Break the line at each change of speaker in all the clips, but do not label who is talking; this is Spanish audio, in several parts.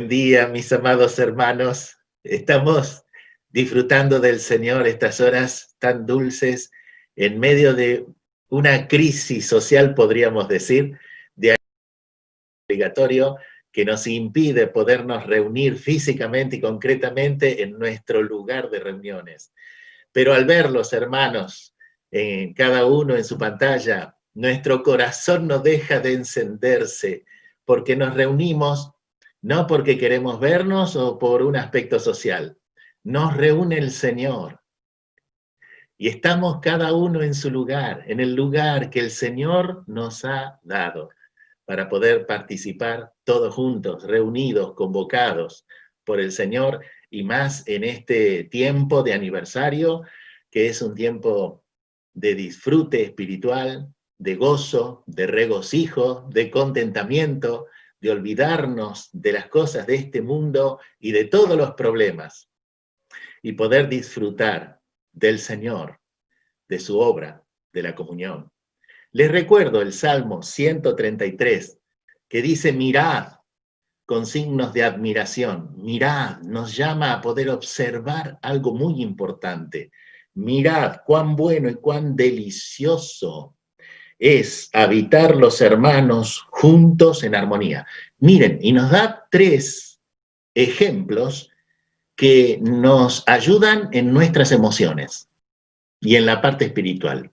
Buen día, mis amados hermanos. Estamos disfrutando del Señor estas horas tan dulces en medio de una crisis social, podríamos decir, de obligatorio que nos impide podernos reunir físicamente y concretamente en nuestro lugar de reuniones. Pero al verlos, hermanos, cada uno en su pantalla, nuestro corazón no deja de encenderse porque nos reunimos no porque queremos vernos o por un aspecto social. Nos reúne el Señor. Y estamos cada uno en su lugar, en el lugar que el Señor nos ha dado, para poder participar todos juntos, reunidos, convocados por el Señor, y más en este tiempo de aniversario, que es un tiempo de disfrute espiritual, de gozo, de regocijo, de contentamiento, de olvidarnos de las cosas de este mundo y de todos los problemas, y poder disfrutar del Señor, de su obra, de la comunión. Les recuerdo el Salmo 133, que dice: mirad, con signos de admiración, mirad, nos llama a poder observar algo muy importante. Mirad cuán bueno y cuán delicioso es habitar los hermanos juntos en armonía. Miren, y nos da 3 ejemplos que nos ayudan en nuestras emociones y en la parte espiritual.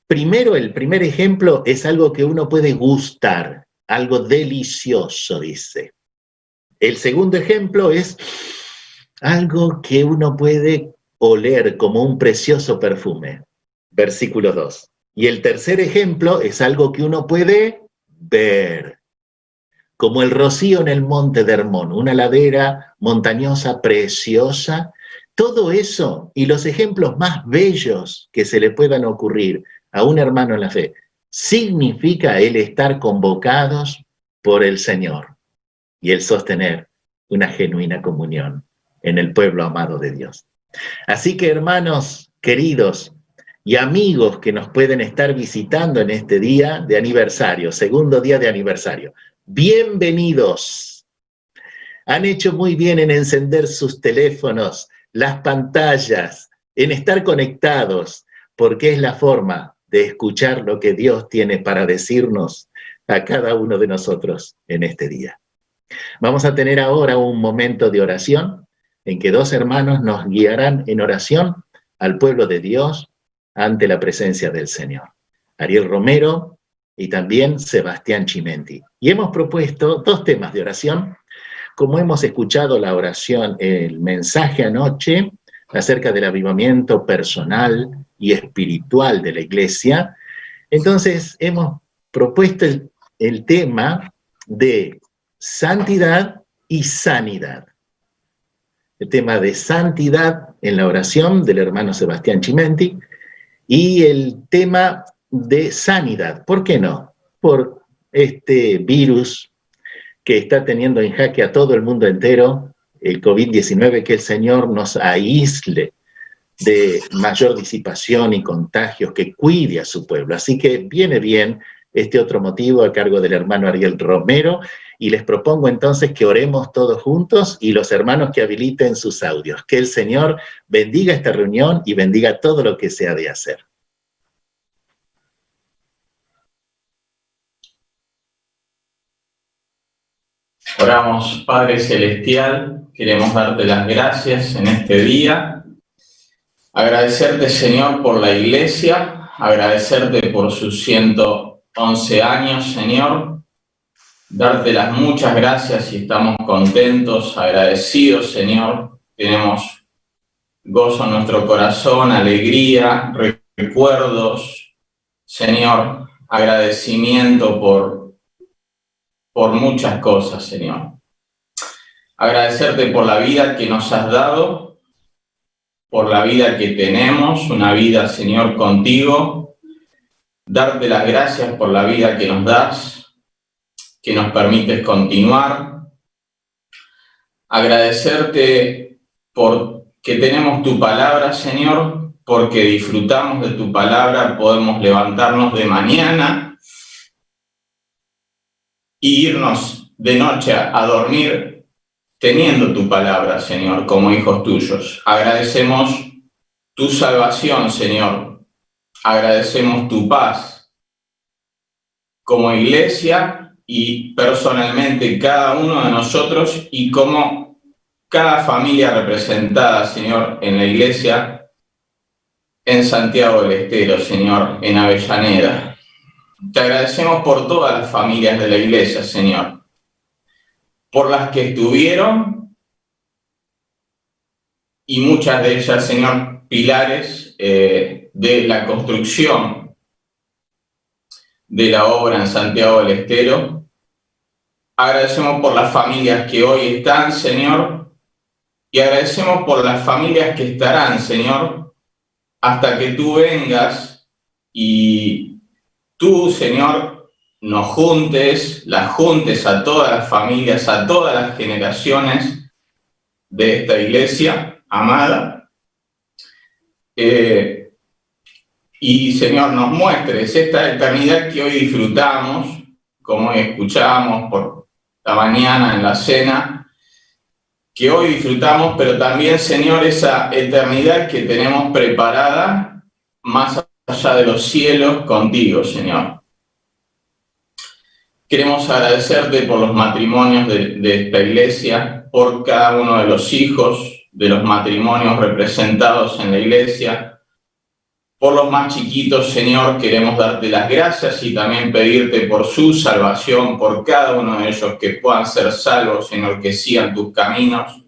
Primero, el primer ejemplo es algo que uno puede gustar, algo delicioso, dice. El segundo ejemplo es algo que uno puede oler como un precioso perfume, versículo 2. Y el tercer ejemplo es algo que uno puede ver, como el rocío en el monte de Hermón, una ladera montañosa preciosa. Todo eso y los ejemplos más bellos que se le puedan ocurrir a un hermano en la fe, significa el estar convocados por el Señor y el sostener una genuina comunión en el pueblo amado de Dios. Así que, hermanos queridos y amigos que nos pueden estar visitando en este día de aniversario, segundo día de aniversario, bienvenidos. Han hecho muy bien en encender sus teléfonos, las pantallas, en estar conectados, porque es la forma de escuchar lo que Dios tiene para decirnos a cada uno de nosotros en este día. Vamos a tener ahora un momento de oración en que 2 hermanos nos guiarán en oración al pueblo de Dios ante la presencia del Señor. Ariel Romero y también Sebastián Chimenti. Y hemos propuesto 2 temas de oración. Como hemos escuchado la oración, el mensaje anoche acerca del avivamiento personal y espiritual de la iglesia, entonces hemos propuesto el tema de santidad y sanidad. El tema de santidad en la oración del hermano Sebastián Chimenti y el tema de sanidad. ¿Por qué no? Por este virus que está teniendo en jaque a todo el mundo entero, el COVID-19, que el Señor nos aísle de mayor disipación y contagios, que cuide a su pueblo. Así que viene bien este otro motivo a cargo del hermano Ariel Romero, y les propongo entonces que oremos todos juntos y los hermanos que habiliten sus audios. Que el Señor bendiga esta reunión y bendiga todo lo que se ha de hacer.
Oramos, Padre Celestial, queremos darte las gracias en este día, agradecerte, Señor, por la Iglesia, agradecerte por sus 111 años, Señor, darte las muchas gracias y estamos contentos, agradecidos, Señor, tenemos gozo en nuestro corazón, alegría, recuerdos, Señor, agradecimiento por muchas cosas, Señor. Agradecerte por la vida que nos has dado, por la vida que tenemos, una vida, Señor, contigo. Darte las gracias por la vida que nos das, que nos permites continuar. Agradecerte por que tenemos tu palabra, Señor, porque disfrutamos de tu palabra, podemos levantarnos de mañana e irnos de noche a dormir teniendo tu palabra, Señor, como hijos tuyos. Agradecemos tu salvación, Señor. Agradecemos tu paz como iglesia y personalmente cada uno de nosotros y como cada familia representada, Señor, en la iglesia, en Santiago del Estero, Señor, en Avellaneda. Te agradecemos por todas las familias de la iglesia, Señor, por las que estuvieron y muchas de ellas, Señor, pilares de la construcción de la obra en Santiago del Estero. Agradecemos por las familias que hoy están, Señor, y agradecemos por las familias que estarán, Señor, hasta que tú vengas y tú, Señor, nos juntes, las juntes a todas las familias, a todas las generaciones de esta iglesia amada. Y, Señor, nos muestres esta eternidad que hoy disfrutamos, como hoy escuchamos por la mañana en la cena, que hoy disfrutamos, pero también, Señor, esa eternidad que tenemos preparada más allá de los cielos contigo, Señor. Queremos agradecerte por los matrimonios de esta iglesia, por cada uno de los hijos de los matrimonios representados en la iglesia. Por los más chiquitos, Señor, queremos darte las gracias y también pedirte por su salvación, por cada uno de ellos que puedan ser salvos, Señor, que sigan tus caminos.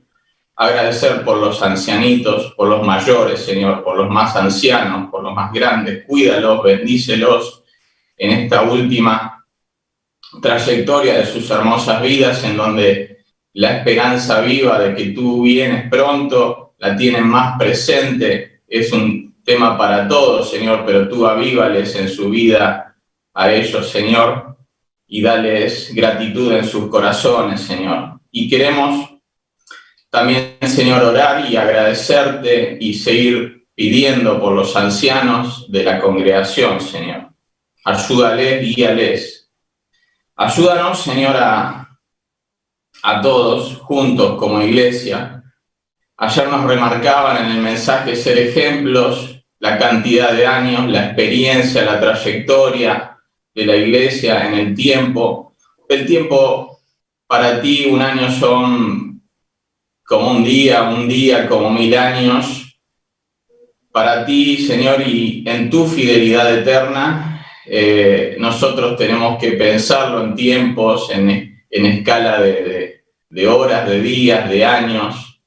Agradecer por los ancianitos, por los mayores, Señor, por los más ancianos, por los más grandes. Cuídalos, bendícelos en esta última trayectoria de sus hermosas vidas, en donde la esperanza viva de que tú vienes pronto la tienen más presente. Es un tema para todos, Señor, pero tú avívales en su vida a ellos, Señor, y dales gratitud en sus corazones, Señor. Y queremos también, Señor, orar y agradecerte y seguir pidiendo por los ancianos de la congregación, Señor. Ayúdales, guíales. Ayúdanos, Señor, a todos juntos como iglesia. Ayer nos remarcaban en el mensaje ser ejemplos, la cantidad de años, la experiencia, la trayectoria de la iglesia en el tiempo. El tiempo para ti, un año son como un día como 1000 años. Para ti, Señor, y en tu fidelidad eterna, nosotros tenemos que pensarlo en tiempos, en escala de horas, de días, de años.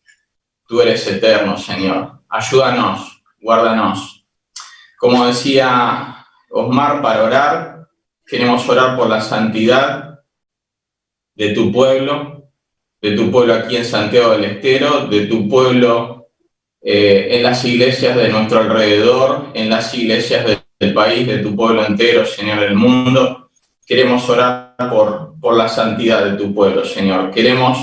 Tú eres eterno, Señor. Ayúdanos, guárdanos. Como decía Osmar, para orar, queremos orar por la santidad de tu pueblo aquí en Santiago del Estero, de tu pueblo en las iglesias de nuestro alrededor, en las iglesias del país, de tu pueblo entero, Señor, del mundo. Queremos orar por la santidad de tu pueblo, Señor. Queremos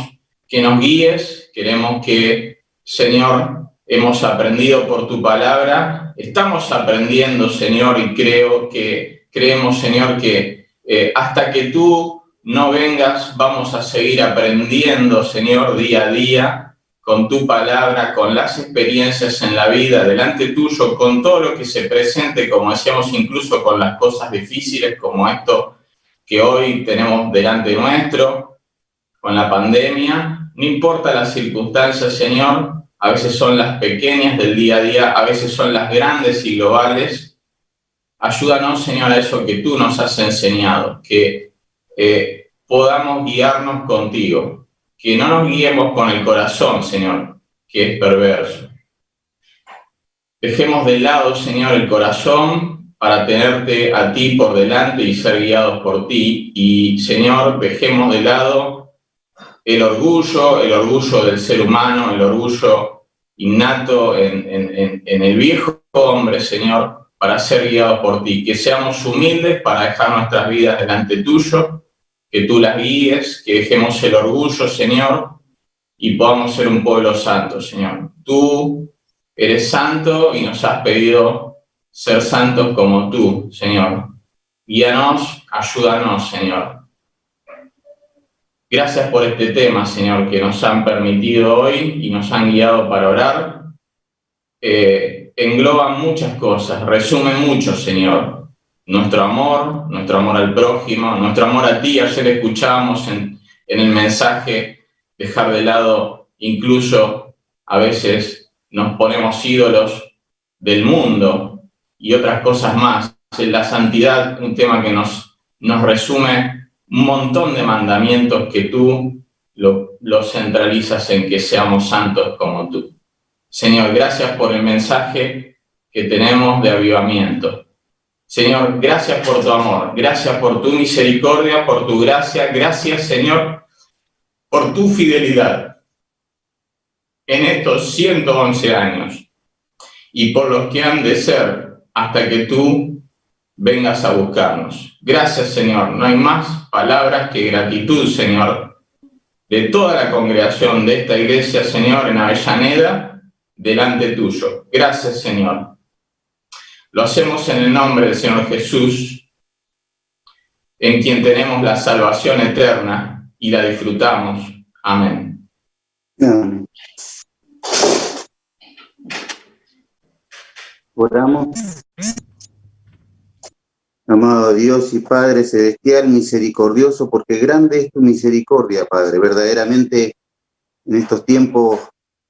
que nos guíes, queremos que, Señor, hemos aprendido por tu palabra, estamos aprendiendo, Señor, y creemos, Señor, que hasta que tú no vengas, vamos a seguir aprendiendo, Señor, día a día, con tu palabra, con las experiencias en la vida, delante tuyo, con todo lo que se presente, como decíamos, incluso con las cosas difíciles, como esto que hoy tenemos delante nuestro, con la pandemia. No importa las circunstancias, Señor, a veces son las pequeñas del día a día, a veces son las grandes y globales. Ayúdanos, Señor, a eso que tú nos has enseñado, que podamos guiarnos contigo, que no nos guiemos con el corazón, Señor, que es perverso. Dejemos de lado, Señor, el corazón para tenerte a ti por delante y ser guiados por ti. Y, Señor, dejemos de lado el orgullo del ser humano, el orgullo innato en el viejo hombre, Señor, para ser guiados por ti. Que seamos humildes para dejar nuestras vidas delante tuyo, que tú las guíes, que dejemos el orgullo, Señor, y podamos ser un pueblo santo, Señor. Tú eres santo y nos has pedido ser santos como tú, Señor. Guíanos, ayúdanos, Señor. Gracias por este tema, Señor, que nos han permitido hoy y nos han guiado para orar. Engloban muchas cosas, resumen mucho, Señor. Nuestro amor al prójimo, nuestro amor a ti. Ayer escuchábamos en el mensaje dejar de lado, incluso a veces nos ponemos ídolos del mundo y otras cosas más. La santidad, un tema que nos resume un montón de mandamientos que tú lo centralizas en que seamos santos como tú. Señor, gracias por el mensaje que tenemos de avivamiento. Señor, gracias por tu amor, gracias por tu misericordia, por tu gracia. Gracias, Señor, por tu fidelidad en estos 111 años y por los que han de ser hasta que tú vengas a buscarnos. Gracias, Señor. No hay más palabras que gratitud, Señor, de toda la congregación de esta iglesia, Señor, en Avellaneda, delante tuyo. Gracias, Señor. Lo hacemos en el nombre del Señor Jesús, en quien tenemos la salvación eterna y la disfrutamos. Amén.
Amén. Oramos. Amado Dios y Padre Celestial, misericordioso, porque grande es tu misericordia, Padre. Verdaderamente, en estos tiempos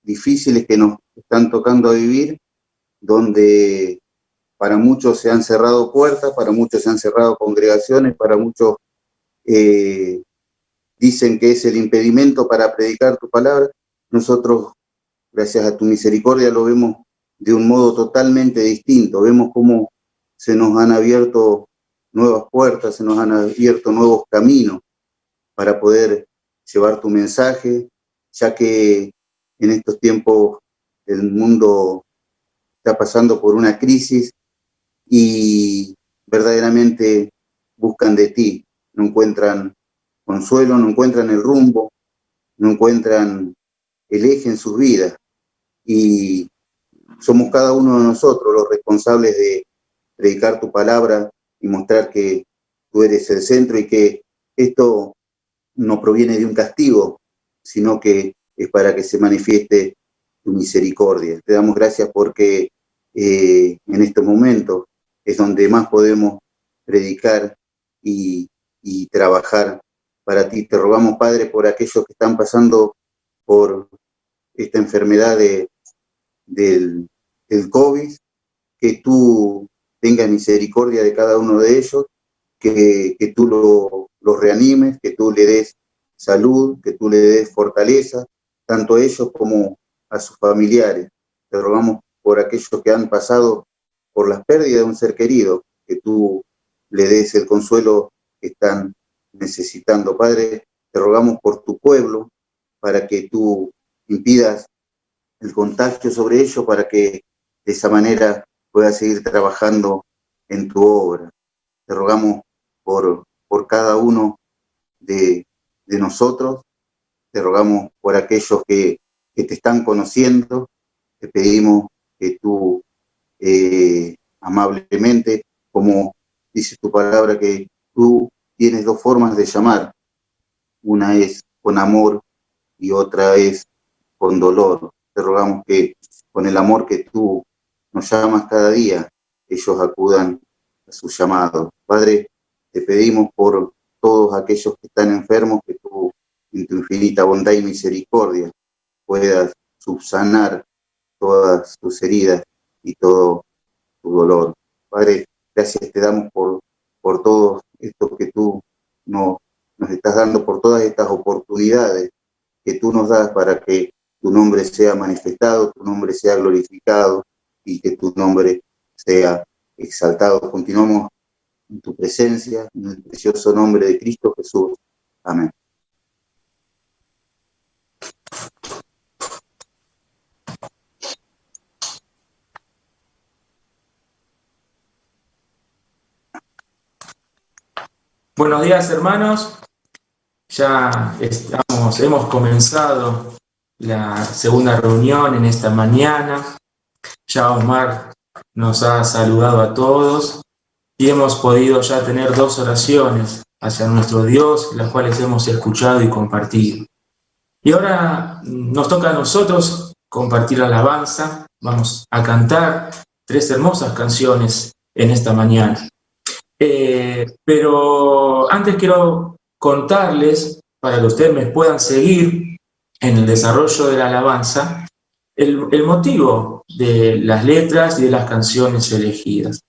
difíciles que nos están tocando a vivir, donde para muchos se han cerrado puertas, para muchos se han cerrado congregaciones, para muchos dicen que es el impedimento para predicar tu palabra, nosotros, gracias a tu misericordia, lo vemos de un modo totalmente distinto. Vemos cómo se nos han abierto nuevas puertas, se nos han abierto nuevos caminos para poder llevar tu mensaje, ya que en estos tiempos el mundo está pasando por una crisis y verdaderamente buscan de ti, no encuentran consuelo, no encuentran el rumbo, no encuentran el eje en sus vidas, y somos cada uno de nosotros los responsables de predicar tu palabra y mostrar que tú eres el centro y que esto no proviene de un castigo, sino que es para que se manifieste tu misericordia. Te damos gracias porque en estos momentos es donde más podemos predicar y trabajar para ti. Te rogamos, Padre, por aquellos que están pasando por esta enfermedad del COVID, que tú tengas misericordia de cada uno de ellos, que tú los reanimes, que tú le des salud, que tú le des fortaleza, tanto a ellos como a sus familiares. Te rogamos por aquellos que han pasado por las pérdidas de un ser querido, que tú le des el consuelo que están necesitando. Padre, te rogamos por tu pueblo, para que tú impidas el contagio sobre ellos, para que de esa manera puedas seguir trabajando en tu obra. Te rogamos por cada uno de nosotros, te rogamos por aquellos que te están conociendo, te pedimos que tú amablemente, como dice tu palabra, que tú tienes dos formas de llamar, una es con amor y otra es con dolor. Te rogamos que con el amor que tú nos llamas cada día, ellos acudan a su llamado. Padre, te pedimos por todos aquellos que están enfermos, que tú, en tu infinita bondad y misericordia, puedas subsanar todas tus heridas y todo tu dolor. Padre, gracias te damos por todo esto que tú nos estás dando, por todas estas oportunidades que tú nos das para que tu nombre sea manifestado, tu nombre sea glorificado y que tu nombre sea exaltado. Continuamos en tu presencia, en el precioso nombre de Cristo Jesús. Amén.
Buenos días, hermanos. Ya hemos comenzado la segunda reunión en esta mañana. Ya Omar nos ha saludado a todos y hemos podido ya tener dos oraciones hacia nuestro Dios, las cuales hemos escuchado y compartido. Y ahora nos toca a nosotros compartir alabanza. Vamos a cantar 3 hermosas canciones en esta mañana. Pero antes quiero contarles, para que ustedes me puedan seguir en el desarrollo de la alabanza, el motivo de las letras y de las canciones elegidas.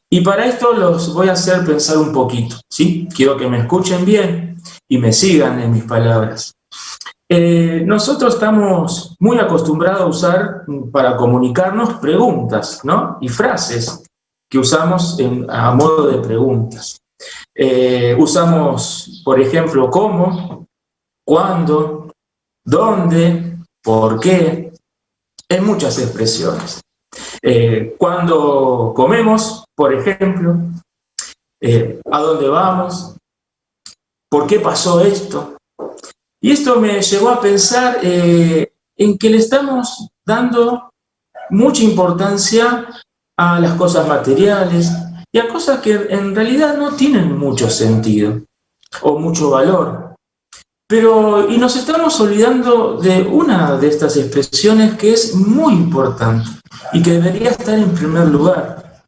Y para esto los voy a hacer pensar un poquito, ¿sí? Quiero que me escuchen bien y me sigan en mis palabras. Nosotros estamos muy acostumbrados a usar para comunicarnos preguntas, ¿no? Y frases que usamos a modo de preguntas. Usamos, por ejemplo, cómo, cuándo, dónde, por qué, en muchas expresiones. Cuando comemos, por ejemplo, ¿a dónde vamos? ¿Por qué pasó esto? Y esto me llevó a pensar en que le estamos dando mucha importancia a las cosas materiales y a cosas que en realidad no tienen mucho sentido o mucho valor. Y nos estamos olvidando de una de estas expresiones que es muy importante y que debería estar en primer lugar.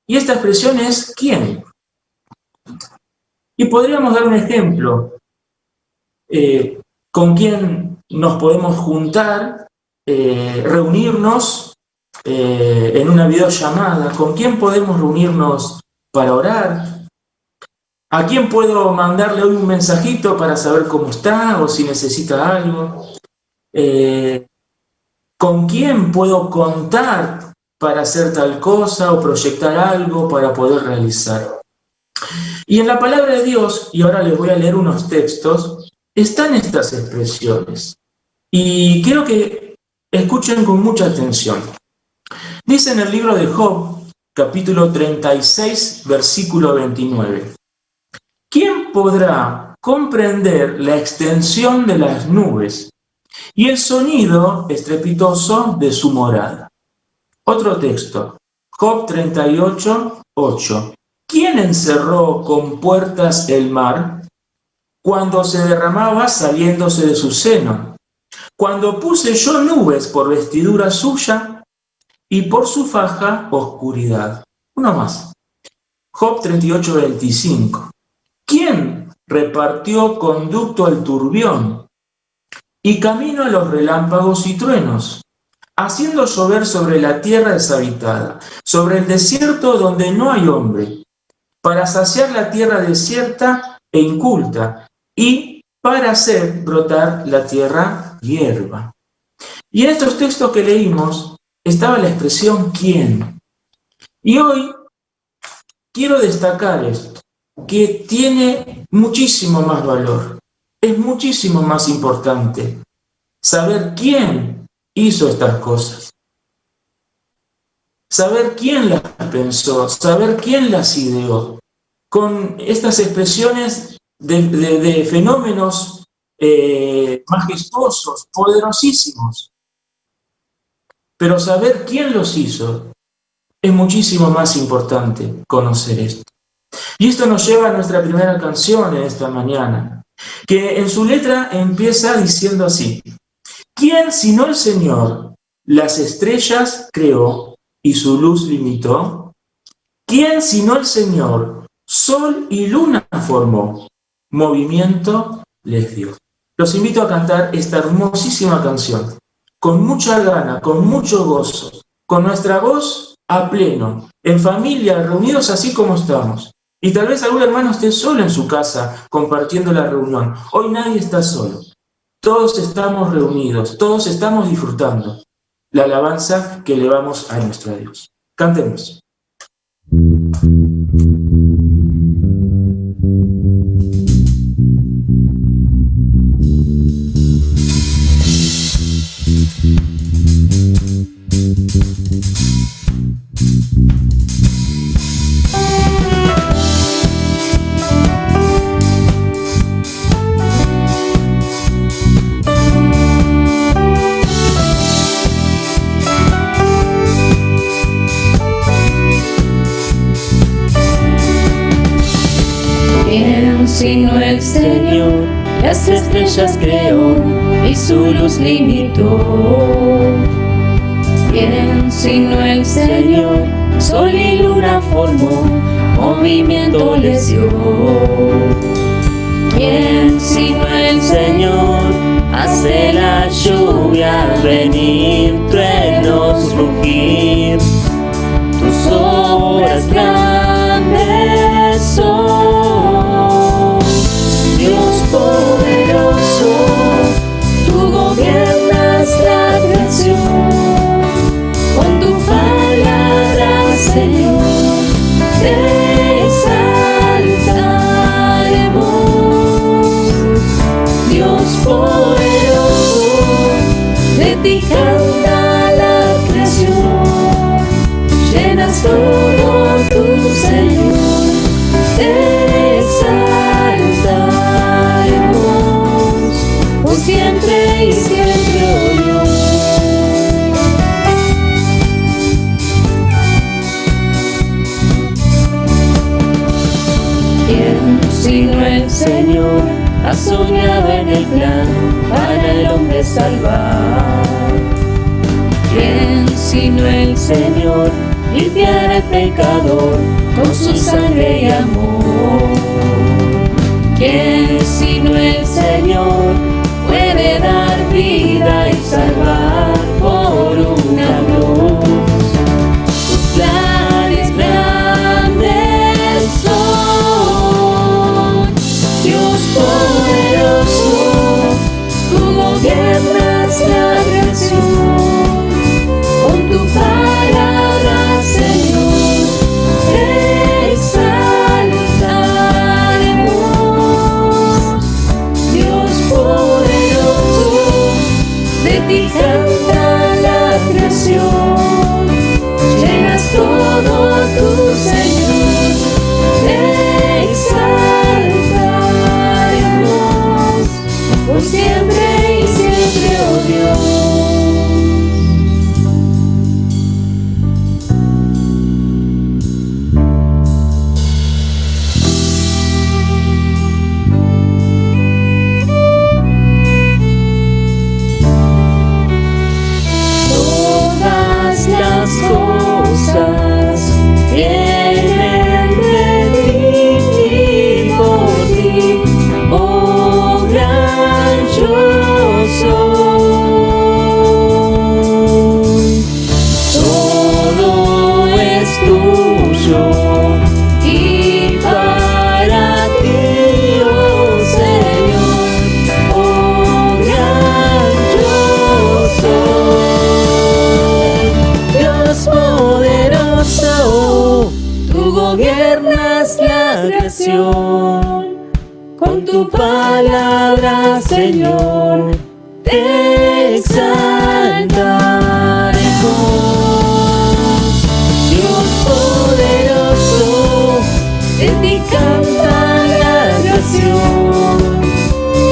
Y esta expresión es ¿quién? Y podríamos dar un ejemplo. ¿Con quién nos podemos juntar, reunirnos en una videollamada? ¿Con quién podemos reunirnos para orar? ¿A quién puedo mandarle hoy un mensajito para saber cómo está o si necesita algo? ¿Con quién puedo contar para hacer tal cosa o proyectar algo para poder realizar? Y en la palabra de Dios, y ahora les voy a leer unos textos, están estas expresiones. Y quiero que escuchen con mucha atención. Dice en el libro de Job, capítulo 36, versículo 29. ¿Quién podrá comprender la extensión de las nubes y el sonido estrepitoso de su morada? Otro texto, Job 38, 8. ¿Quién encerró con puertas el mar cuando se derramaba saliéndose de su seno? Cuando puse yo nubes por vestidura suya y por su faja oscuridad. Uno más. Job 38, 25. ¿Quién repartió conducto al turbión y camino a los relámpagos y truenos, haciendo llover sobre la tierra deshabitada, sobre el desierto donde no hay hombre, para saciar la tierra desierta e inculta y para hacer brotar la tierra hierba? Y en estos textos que leímos estaba la expresión ¿quién? Y hoy quiero destacar esto, que tiene muchísimo más valor, es muchísimo más importante saber quién hizo estas cosas, saber quién las pensó, saber quién las ideó, con estas expresiones de fenómenos majestuosos, poderosísimos. Pero saber quién los hizo es muchísimo más importante conocer esto. Y esto nos lleva a nuestra primera canción en esta mañana, que en su letra empieza diciendo así: ¿quién sino el Señor las estrellas creó y su luz limitó? ¿Quién sino el Señor sol y luna formó? Movimiento les dio. Los invito a cantar esta hermosísima canción, con mucha gana, con mucho gozo, con nuestra voz a pleno, en familia, reunidos así como estamos. Y tal vez algún hermano esté solo en su casa compartiendo la reunión. Hoy nadie está solo. Todos estamos reunidos, todos estamos disfrutando la alabanza que elevamos a nuestro Dios. Cantemos.
sino el Señor? Las estrellas creó y su luz limitó. ¿Quién sino el Señor? Sol y luna formó, movimiento les dio. ¿Quién sino el Señor? Hace la lluvia venir, truenos rugir. Tus obras grandes son. Dios poderoso, tú gobiernas la creación. Con tu palabra, Señor, te exaltaremos. Dios poderoso, de ti canta la creación. Llenas todo tu Señor, te exaltaremos por siempre y siempre, oh Dios. ¿Quién sino el Señor ha soñado en el plan para el hombre salvar? ¿Quién sino el Señor limpiar al pecador con su sangre y amor? ¿Quién sino el Señor puede dar vida y salvar por una cruz? Tus planes grandes son. Dios poderoso, tú gobiernas la creación. Con tu palabra, Señor, te exaltaremos. Dios poderoso, de ti canta la creación. Llenas todo tu Señor, te exaltaremos por siempre y siempre, oh Dios. Todas las cosas vienen de ti y por ti, oh gran yo soy. Todo es tuyo y para ti, oh Señor, oh gran yo soy. Dios poderoso, tú gobiernas la creación. Con tu palabra, Señor, te exaltaremos. Dios poderoso, de ti canta la creación.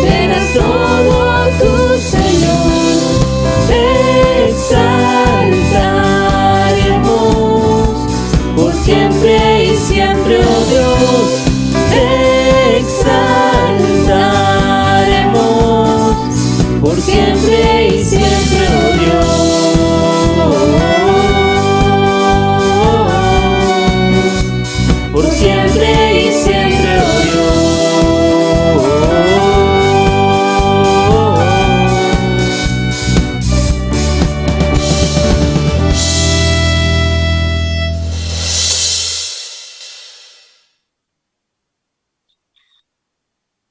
Llenas todo tu Señor, te exaltaremos por siempre y siempre, oh Dios, te exaltaremos por siempre y siempre, oh Dios. Por siempre y siempre, oh Dios.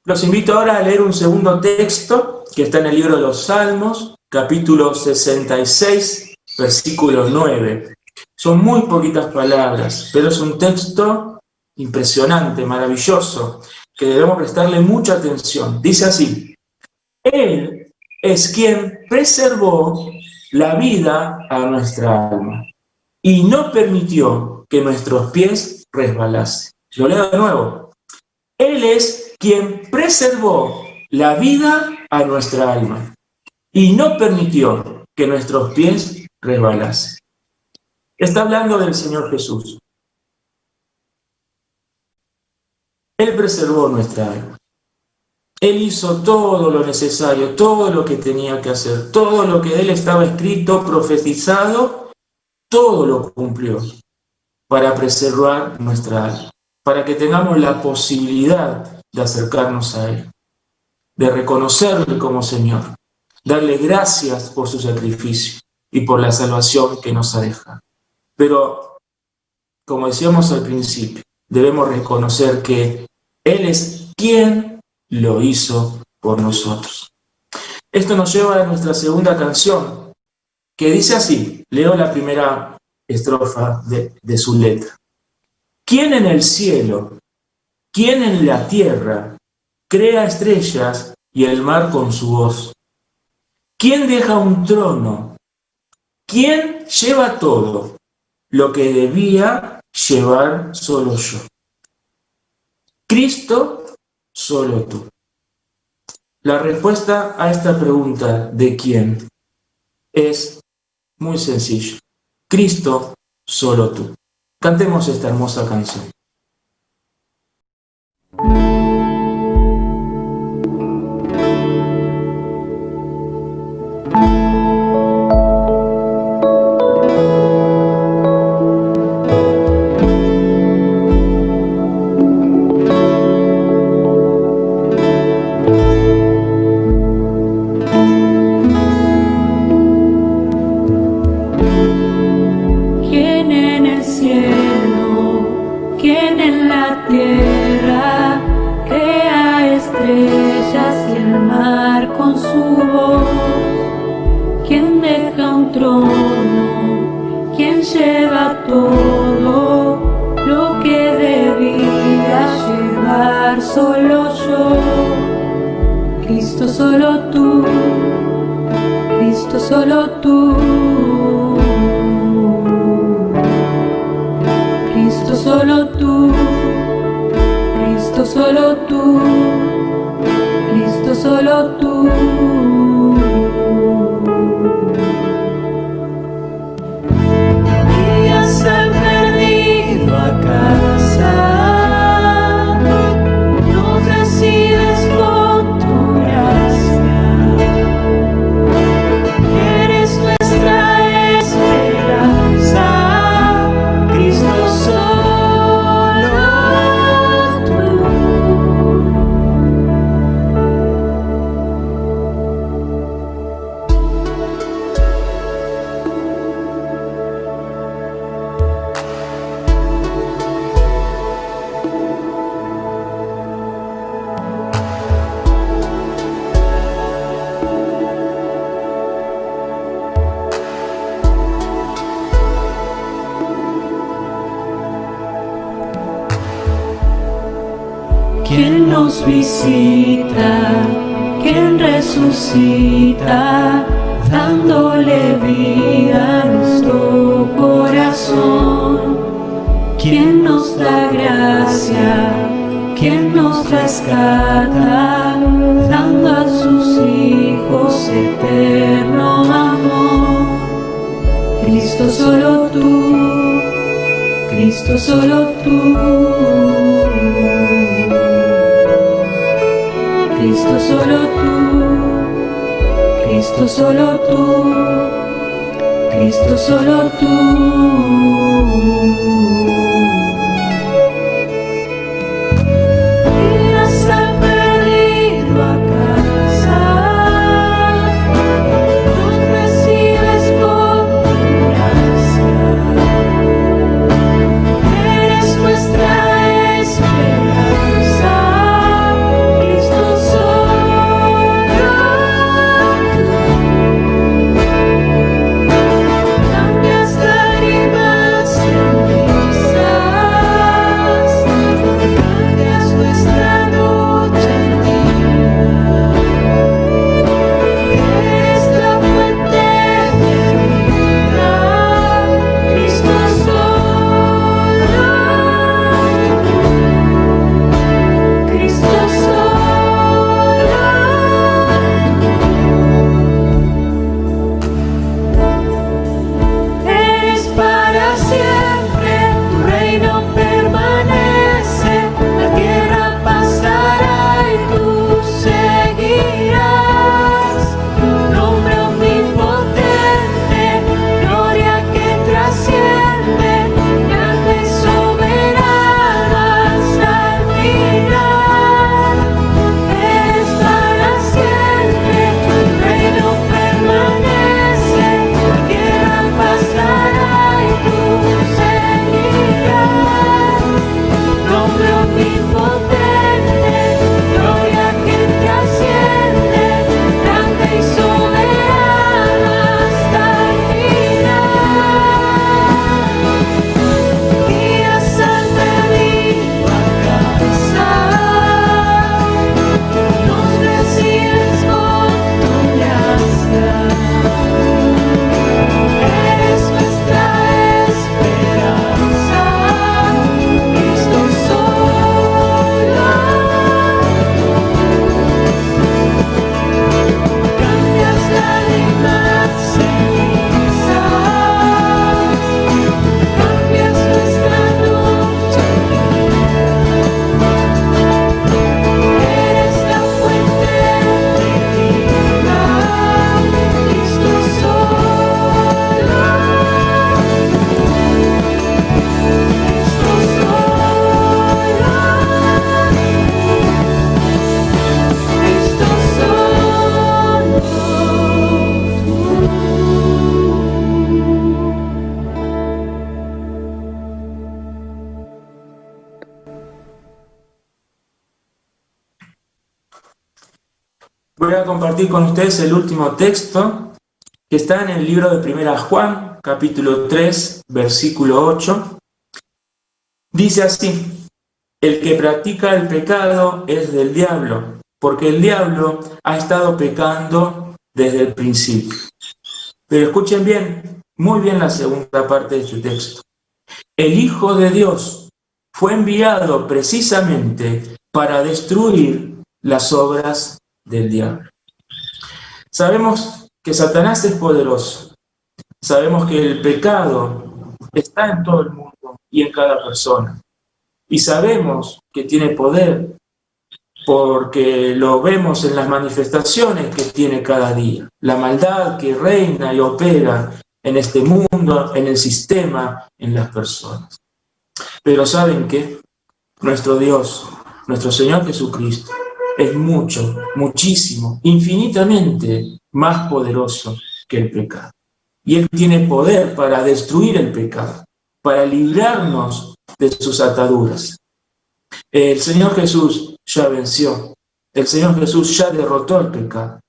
Los invito ahora a leer un segundo texto que está en el libro de los Salmos, capítulo 66, versículo 9. Son muy poquitas palabras, pero es un texto impresionante, maravilloso, que debemos prestarle mucha atención. Dice así: Él es quien preservó la vida a nuestra alma y no permitió que nuestros pies resbalasen. Lo leo de nuevo. Él es quien preservó la vida a nuestra alma y no permitió que nuestros pies resbalasen. Está hablando del Señor Jesús. Él preservó nuestra alma. Él hizo todo lo necesario, todo lo que tenía que hacer, todo lo que de Él estaba escrito, profetizado, todo lo cumplió para preservar nuestra alma, para que tengamos la posibilidad de acercarnos a Él, de reconocerle como Señor, darle gracias por su sacrificio y por la salvación que nos ha dejado. Pero, como decíamos al principio, debemos reconocer que Él es quien lo hizo por nosotros. Esto nos lleva a nuestra segunda canción, que dice así, leo la primera estrofa de su letra. ¿Quién en el cielo, quién en la tierra, crea estrellas y el mar con su voz? ¿Quién deja un trono? ¿Quién lleva todo lo que debía llevar solo yo? Cristo, solo tú. La respuesta a esta pregunta de quién es muy sencillo. Cristo, solo tú. Cantemos esta hermosa canción.
¿Quién nos visita? ¿Quién resucita? Dándole vida a nuestro corazón. ¿Quién nos da gracia? ¿Quién nos rescata? Dando a sus hijos eterno amor. Cristo, solo tú. Cristo, solo tú. Cristo, solo tú, Cristo, solo tú, Cristo, solo tú. Cambias lágrimas
voy a compartir con ustedes el último texto que está en el libro de 1 Juan, capítulo 3, versículo 8. Dice así: el que practica el pecado es del diablo, porque el diablo ha estado pecando desde el principio. Pero escuchen bien, muy bien la segunda parte de este texto. El Hijo de Dios fue enviado precisamente para destruir las obras del diablo. Sabemos que Satanás es poderoso. Sabemos que el pecado está en todo el mundo y en cada persona. Y sabemos que tiene poder porque lo vemos en las manifestaciones que tiene cada día. La maldad que reina y opera en este mundo, en el sistema, en las personas. Pero ¿saben qué? Nuestro Dios, nuestro Señor Jesucristo, es mucho, muchísimo, infinitamente más poderoso que el pecado. Y Él tiene poder para destruir el pecado, para librarnos de sus ataduras. El Señor Jesús ya venció. El Señor Jesús ya derrotó el pecado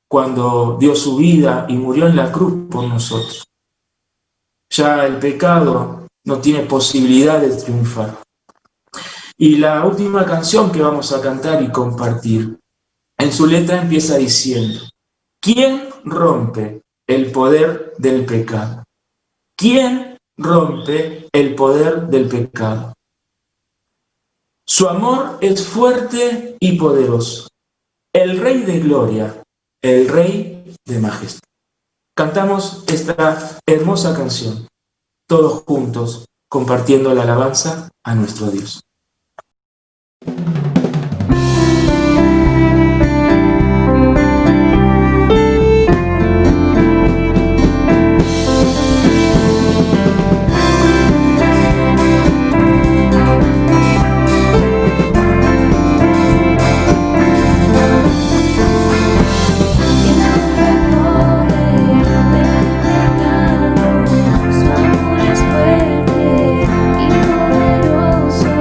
cuando dio su vida y murió en la cruz por nosotros. Ya el pecado no tiene posibilidad de triunfar. Y la última canción que vamos a cantar y compartir, en su letra empieza diciendo: ¿quién rompe el poder del pecado? ¿Quién rompe el poder del pecado? Su amor es fuerte y poderoso, el Rey de gloria, el Rey de majestad. Cantamos esta hermosa canción, todos juntos, compartiendo la alabanza a nuestro Dios.
Su amor es fuerte y poderoso.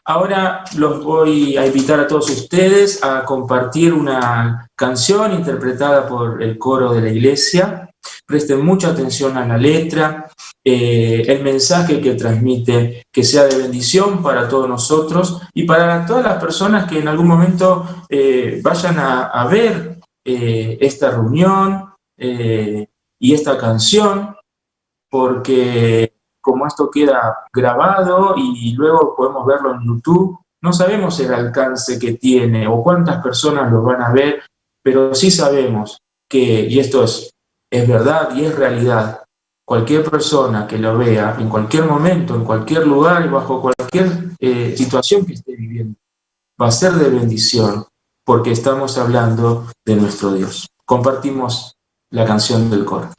Ahora los voy a invitar a todos ustedes a compartir una canción interpretada por el coro de la iglesia. Presten mucha atención a la letra, el mensaje que transmite, que sea de bendición para todos nosotros y para todas las personas que en algún momento vayan a ver esta reunión y esta canción, porque como esto queda grabado y luego podemos verlo en YouTube, no sabemos el alcance que tiene o cuántas personas lo van a ver, pero sí sabemos que, y esto es verdad y es realidad, cualquier persona que lo vea en cualquier momento, en cualquier lugar y bajo cualquier situación que esté viviendo, va a ser de bendición, porque estamos hablando de nuestro Dios. Compartimos la canción del coro.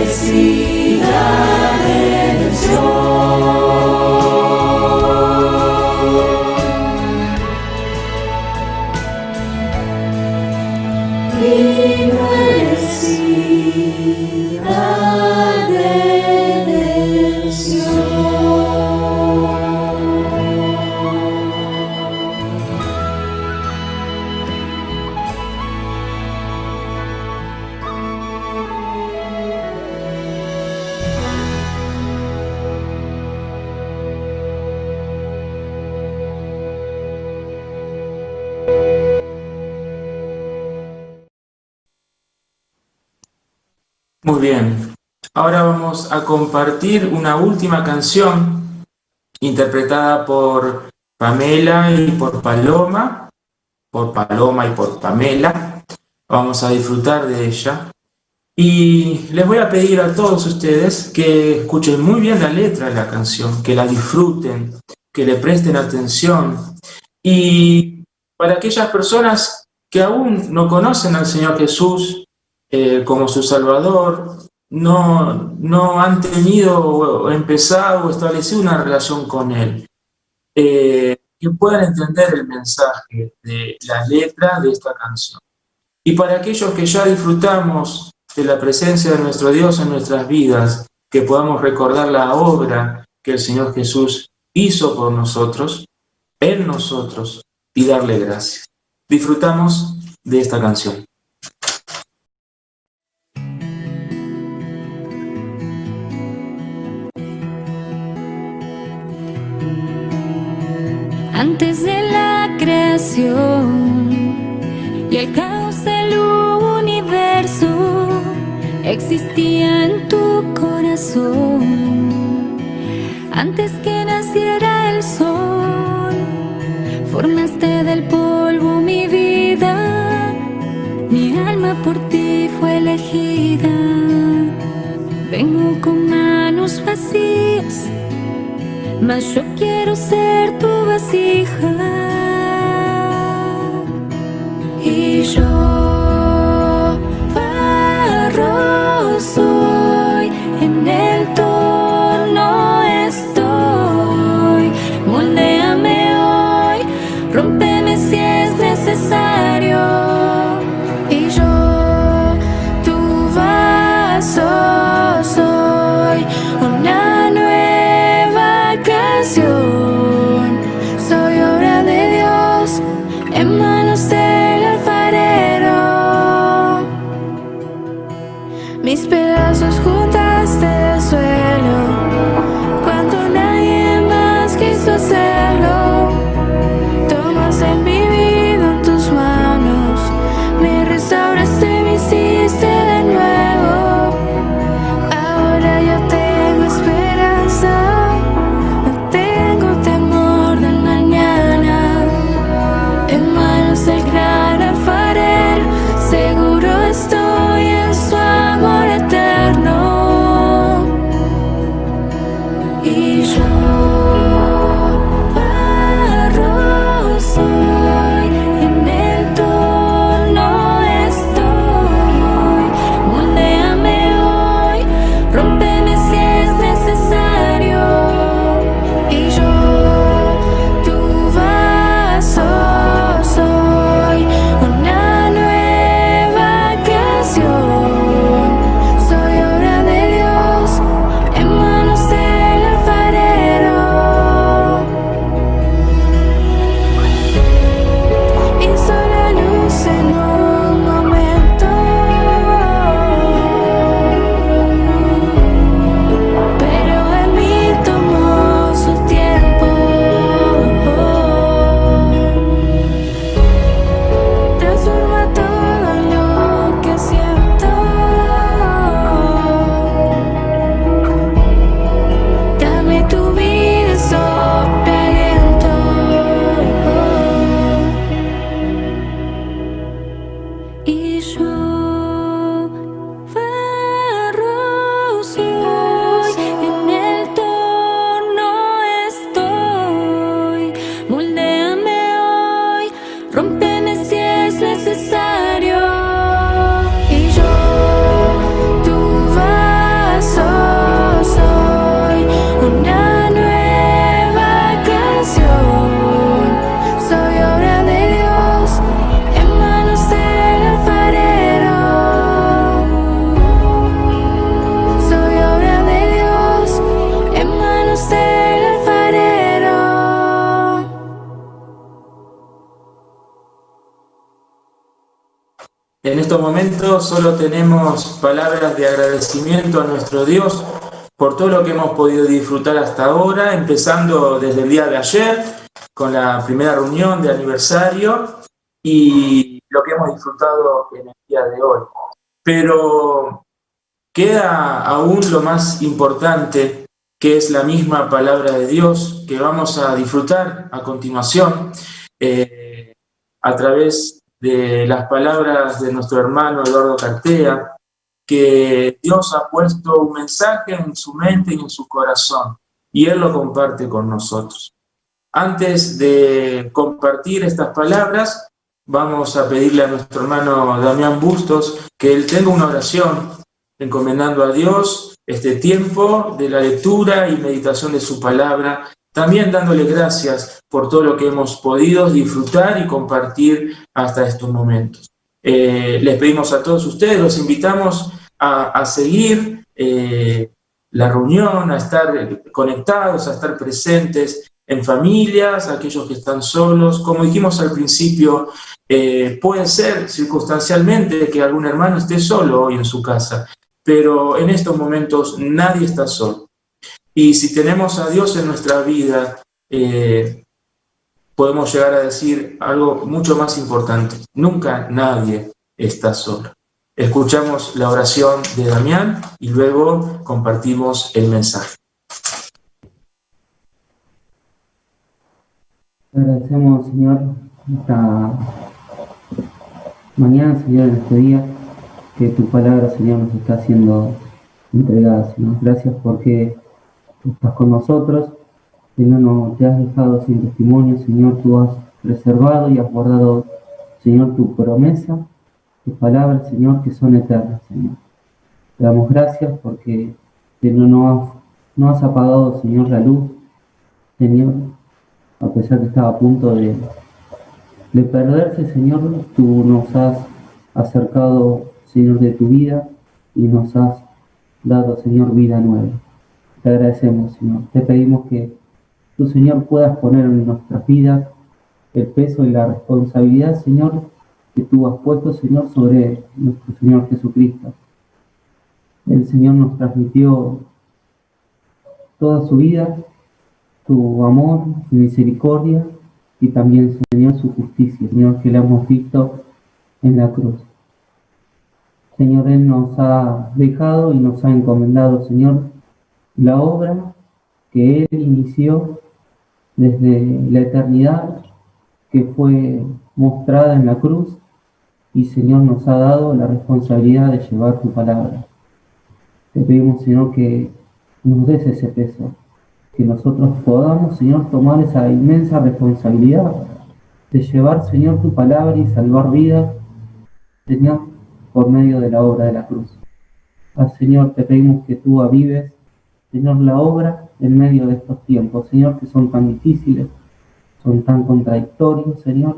Inmerecida de
Muy bien. Ahora vamos a compartir una última canción interpretada por Pamela y por Paloma y por Pamela. Vamos a disfrutar de ella. Y les voy a pedir a todos ustedes que escuchen muy bien la letra de la canción, que la disfruten, que le presten atención. Y para aquellas personas que aún no conocen al Señor Jesús como su Salvador, no han tenido o empezado o establecido una relación con Él, que puedan entender el mensaje de la letra de esta canción. Y para aquellos que ya disfrutamos de la presencia de nuestro Dios en nuestras vidas, que podamos recordar la obra que el Señor Jesús hizo por nosotros, en nosotros, y darle gracias. Disfrutamos de esta canción.
Antes de la creación y el caos del universo, existía en tu corazón. Antes que naciera el sol, formaste del polvo mi vida. Mi alma por ti fue elegida. Vengo con manos vacías, mas yo quiero ser tu vasija. Y yo barro soy, en el torno estoy. Moldéame hoy, rómpeme si es necesario. Y yo tu vaso soy, una nueva canción. Soy obra de Dios en manos del alfarero. Mis pedazos juntaste del suelo cuando nadie más quiso hacerlo. Tomaste mi vida en tus manos, me restauraste, me hiciste de nuevo. Ahora yo tengo esperanza, no tengo temor del mañana. En manos del gran alfarero, seguro estoy en su amor eterno. Y yo barro soy, en el torno estoy. Moldéame hoy, rómpeme si es necesario. Y yo tu vaso soy, una nueva canción. Soy obra de Dios en manos del alfarero. Hizo la luz en un momento, pero en mí tomó su tiempo. Transforma todo lo que siento. Dame tu vida, sopla aliento. Y yo barro soy, en el torno estoy. Moldéame hoy, rómpeme si es necesario. Y yo tu vaso soy, una nueva canción. Soy obra de Dios en manos del alfarero. Soy obra de Dios en manos del alfarero.
En estos momentos solo tenemos palabras de agradecimiento a nuestro Dios por todo lo que hemos podido disfrutar hasta ahora, empezando desde el día de ayer con la primera reunión de aniversario y lo que hemos disfrutado en el día de hoy. Pero queda aún lo más importante, que es la misma palabra de Dios, que vamos a disfrutar a continuación a través de las palabras de nuestro hermano Eduardo Cartea, que Dios ha puesto un mensaje en su mente y en su corazón, y Él lo comparte con nosotros. Antes de compartir estas palabras, vamos a pedirle a nuestro hermano Damián Bustos que él tenga una oración encomendando a Dios este tiempo de la lectura y meditación de su palabra, también dándole gracias por todo lo que hemos podido disfrutar y compartir hasta estos momentos. Les pedimos a todos ustedes, los invitamos a seguir la reunión, a estar conectados, a estar presentes en familias, aquellos que están solos. Como dijimos al principio, puede ser circunstancialmente que algún hermano esté solo hoy en su casa, pero en estos momentos nadie está solo. Y si tenemos a Dios en nuestra vida, podemos llegar a decir algo mucho más importante: nunca nadie está solo. Escuchamos la oración de Damián y luego compartimos el mensaje.
Agradecemos, Señor, esta mañana, Señor, en este día, que tu palabra, Señor, nos está siendo entregada, Señor. Gracias porque tú estás con nosotros, Señor, no te has dejado sin testimonio, Señor, tú has preservado y has guardado, Señor, tu promesa, tus palabras, Señor, que son eternas, Señor. Te damos gracias porque, Señor, no has apagado, Señor, la luz, Señor, a pesar que estaba a punto de perderse, Señor, tú nos has acercado, Señor, de tu vida y nos has dado, Señor, vida nueva. Te agradecemos, Señor. Te pedimos que tú, Señor, puedas poner en nuestras vidas el peso y la responsabilidad, Señor, que tú has puesto, Señor, sobre nuestro Señor Jesucristo. El Señor nos transmitió toda su vida, su amor, su misericordia y también, Señor, su justicia, Señor, que la hemos visto en la cruz. Señor, Él nos ha dejado y nos ha encomendado, Señor, la obra que Él inició desde la eternidad, que fue mostrada en la cruz, y, Señor, nos ha dado la responsabilidad de llevar tu palabra. Te pedimos, Señor, que nos des ese peso, que nosotros podamos, Señor, tomar esa inmensa responsabilidad de llevar, Señor, tu palabra y salvar vidas, Señor, por medio de la obra de la cruz. Señor, te pedimos que tú avives, Señor, la obra en medio de estos tiempos, Señor, que son tan difíciles, son tan contradictorios, Señor,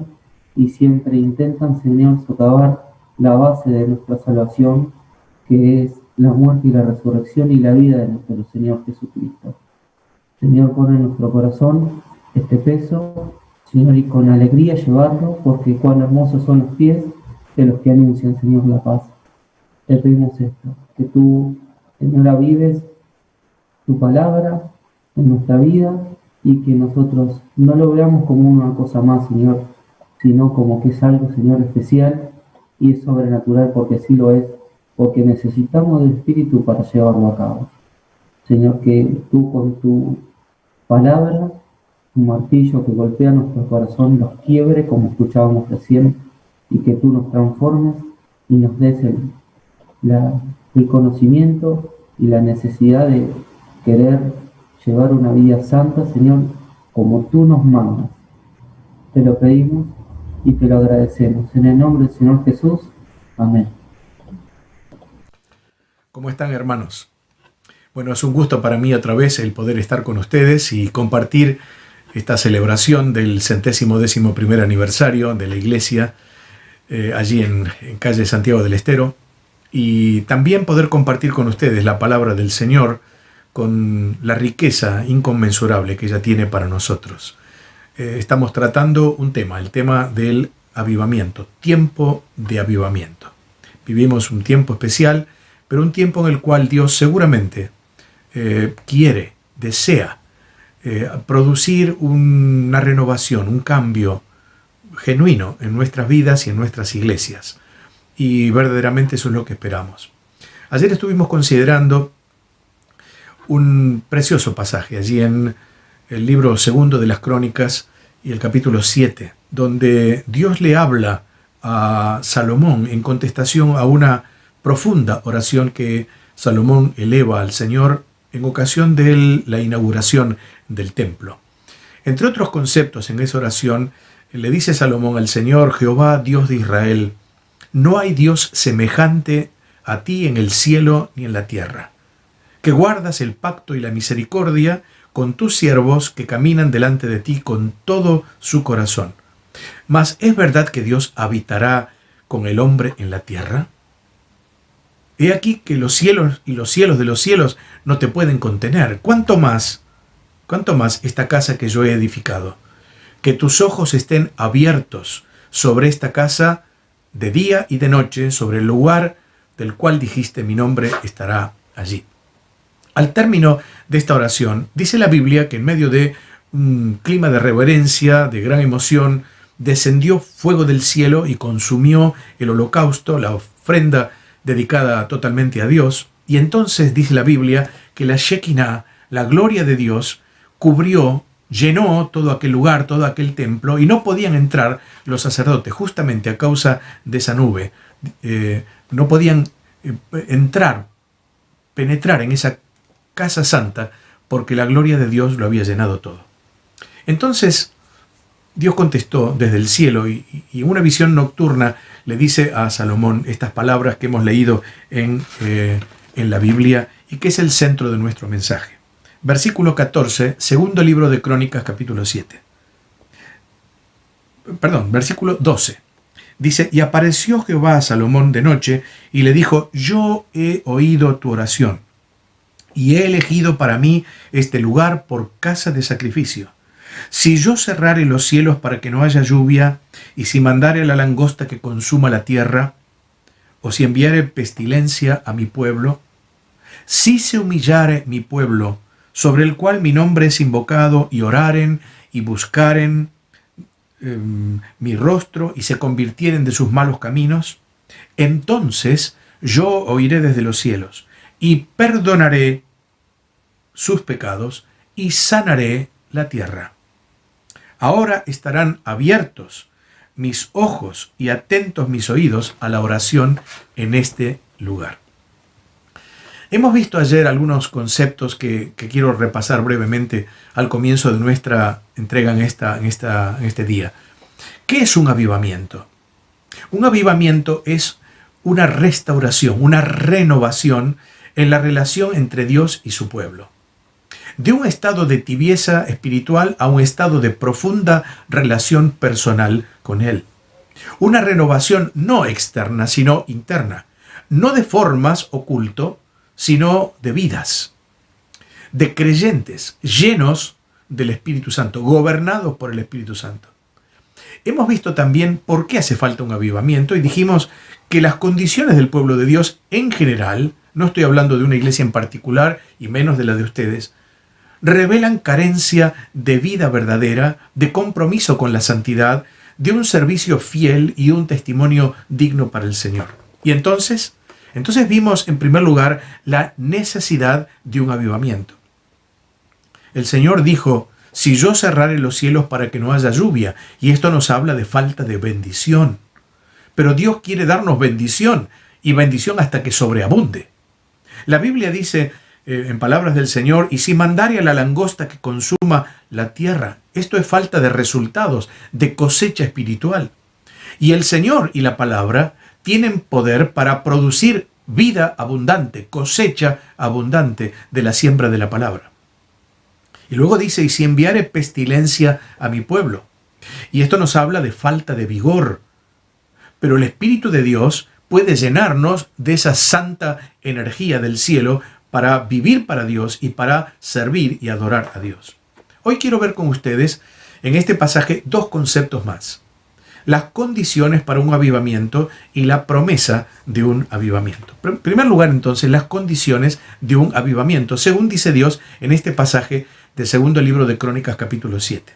y siempre intentan, Señor, socavar la base de nuestra salvación, que es la muerte y la resurrección y la vida de nuestro Señor Jesucristo. Señor, pon en nuestro corazón este peso, Señor, y con alegría llevarlo, porque cuán hermosos son los pies de los que anuncian, Señor, la paz. Te pedimos esto, que tú, Señor, avives tu palabra en nuestra vida y que nosotros no lo veamos como una cosa más, Señor, sino como que es algo, Señor, especial y es sobrenatural, porque sí lo es, porque necesitamos del Espíritu para llevarlo a cabo. Señor, que tú con tu palabra, un martillo que golpea nuestro corazón, los quiebre, como escuchábamos recién, y que tú nos transformes y nos des el conocimiento y la necesidad de querer llevar una vida santa, Señor, como tú nos mandas. Te lo pedimos y te lo agradecemos. En el nombre del Señor Jesús. Amén.
¿Cómo están, hermanos? Bueno, es un gusto para mí otra vez el poder estar con ustedes y compartir esta celebración del 111º aniversario de la iglesia allí en calle Santiago del Estero, y también poder compartir con ustedes la palabra del Señor con la riqueza inconmensurable que ella tiene para nosotros. Estamos tratando un tema, el tema del avivamiento, tiempo de avivamiento. Vivimos un tiempo especial, pero un tiempo en el cual Dios seguramente quiere, desea producir una renovación, un cambio genuino en nuestras vidas y en nuestras iglesias. Y verdaderamente eso es lo que esperamos. Ayer estuvimos considerando un precioso pasaje allí en el libro segundo de las Crónicas y el capítulo 7, donde Dios le habla a Salomón en contestación a una profunda oración que Salomón eleva al Señor en ocasión de la inauguración del templo. Entre otros conceptos en esa oración, le dice Salomón al Señor: Jehová, Dios de Israel, no hay Dios semejante a ti en el cielo ni en la tierra, que guardas el pacto y la misericordia con tus siervos que caminan delante de ti con todo su corazón. Mas ¿es verdad que Dios habitará con el hombre en la tierra? He aquí que los cielos y los cielos de los cielos no te pueden contener. ¿Cuánto más esta casa que yo he edificado? Que tus ojos estén abiertos sobre esta casa de día y de noche, sobre el lugar del cual dijiste mi nombre estará allí. Al término de esta oración, dice la Biblia que en medio de un clima de reverencia, de gran emoción, descendió fuego del cielo y consumió el holocausto, la ofrenda dedicada totalmente a Dios. Y entonces dice la Biblia que la Shekinah, la gloria de Dios, llenó todo aquel lugar, todo aquel templo, y no podían entrar los sacerdotes, justamente a causa de esa nube. No podían penetrar en esa casa santa, porque la gloria de Dios lo había llenado todo. Entonces, Dios contestó desde el cielo y en una visión nocturna le dice a Salomón estas palabras que hemos leído en la Biblia y que es el centro de nuestro mensaje. Versículo 14, segundo libro de Crónicas, capítulo 7. Versículo 12. Dice: y apareció Jehová a Salomón de noche y le dijo: yo he oído tu oración y he elegido para mí este lugar por casa de sacrificio. Si yo cerrare los cielos para que no haya lluvia, y si mandare a la langosta que consuma la tierra, o si enviare pestilencia a mi pueblo, si se humillare mi pueblo, sobre el cual mi nombre es invocado, y oraren y buscaren mi rostro, y se convirtieren de sus malos caminos, entonces yo oiré desde los cielos, y perdonaré sus pecados, y sanaré la tierra. Ahora estarán abiertos mis ojos y atentos mis oídos a la oración en este lugar. Hemos visto ayer algunos conceptos que quiero repasar brevemente al comienzo de nuestra entrega en este día. ¿Qué es un avivamiento? Un avivamiento es una restauración, una renovación en la relación entre Dios y su pueblo. De un estado de tibieza espiritual a un estado de profunda relación personal con Él. Una renovación no externa, sino interna. No de formas o culto, sino de vidas. De creyentes llenos del Espíritu Santo, gobernados por el Espíritu Santo. Hemos visto también por qué hace falta un avivamiento y dijimos que las condiciones del pueblo de Dios en general, no estoy hablando de una iglesia en particular y menos de la de ustedes, revelan carencia de vida verdadera, de compromiso con la santidad, de un servicio fiel y un testimonio digno para el Señor. Y entonces vimos en primer lugar la necesidad de un avivamiento. El Señor dijo: si yo cerrare los cielos para que no haya lluvia, y esto nos habla de falta de bendición. Pero Dios quiere darnos bendición, y bendición hasta que sobreabunde. La Biblia dice, en palabras del Señor: y si mandare a la langosta que consuma la tierra. Esto es falta de resultados, de cosecha espiritual. Y el Señor y la palabra tienen poder para producir vida abundante, cosecha abundante de la siembra de la palabra. Y luego dice: y si enviare pestilencia a mi pueblo. Y esto nos habla de falta de vigor. Pero el Espíritu de Dios puede llenarnos de esa santa energía del cielo para vivir para Dios y para servir y adorar a Dios. Hoy quiero ver con ustedes en este pasaje dos conceptos más: las condiciones para un avivamiento y la promesa de un avivamiento. En primer lugar, entonces, las condiciones de un avivamiento, según dice Dios en este pasaje del segundo libro de Crónicas, capítulo 7.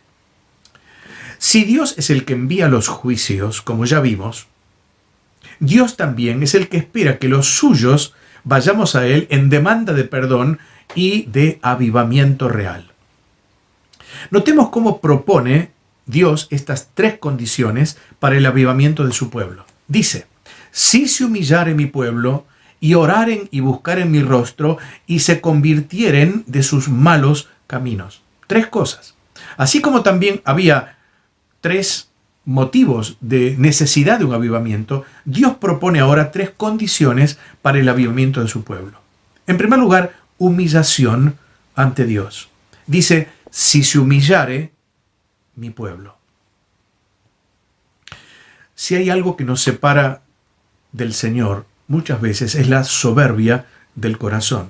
Si Dios es el que envía los juicios, como ya vimos, Dios también es el que espera que los suyos vayamos a Él en demanda de perdón y de avivamiento real. Notemos cómo propone Dios estas tres condiciones para el avivamiento de su pueblo. Dice, si se humillare mi pueblo, y oraren y buscaren mi rostro, y se convirtieren de sus malos caminos. Tres cosas. Así como también había tres motivos de necesidad de un avivamiento, Dios propone ahora tres condiciones para el avivamiento de su pueblo. En primer lugar, humillación ante Dios. Dice, si se humillare mi pueblo. Si hay algo que nos separa del Señor, muchas veces es la soberbia del corazón.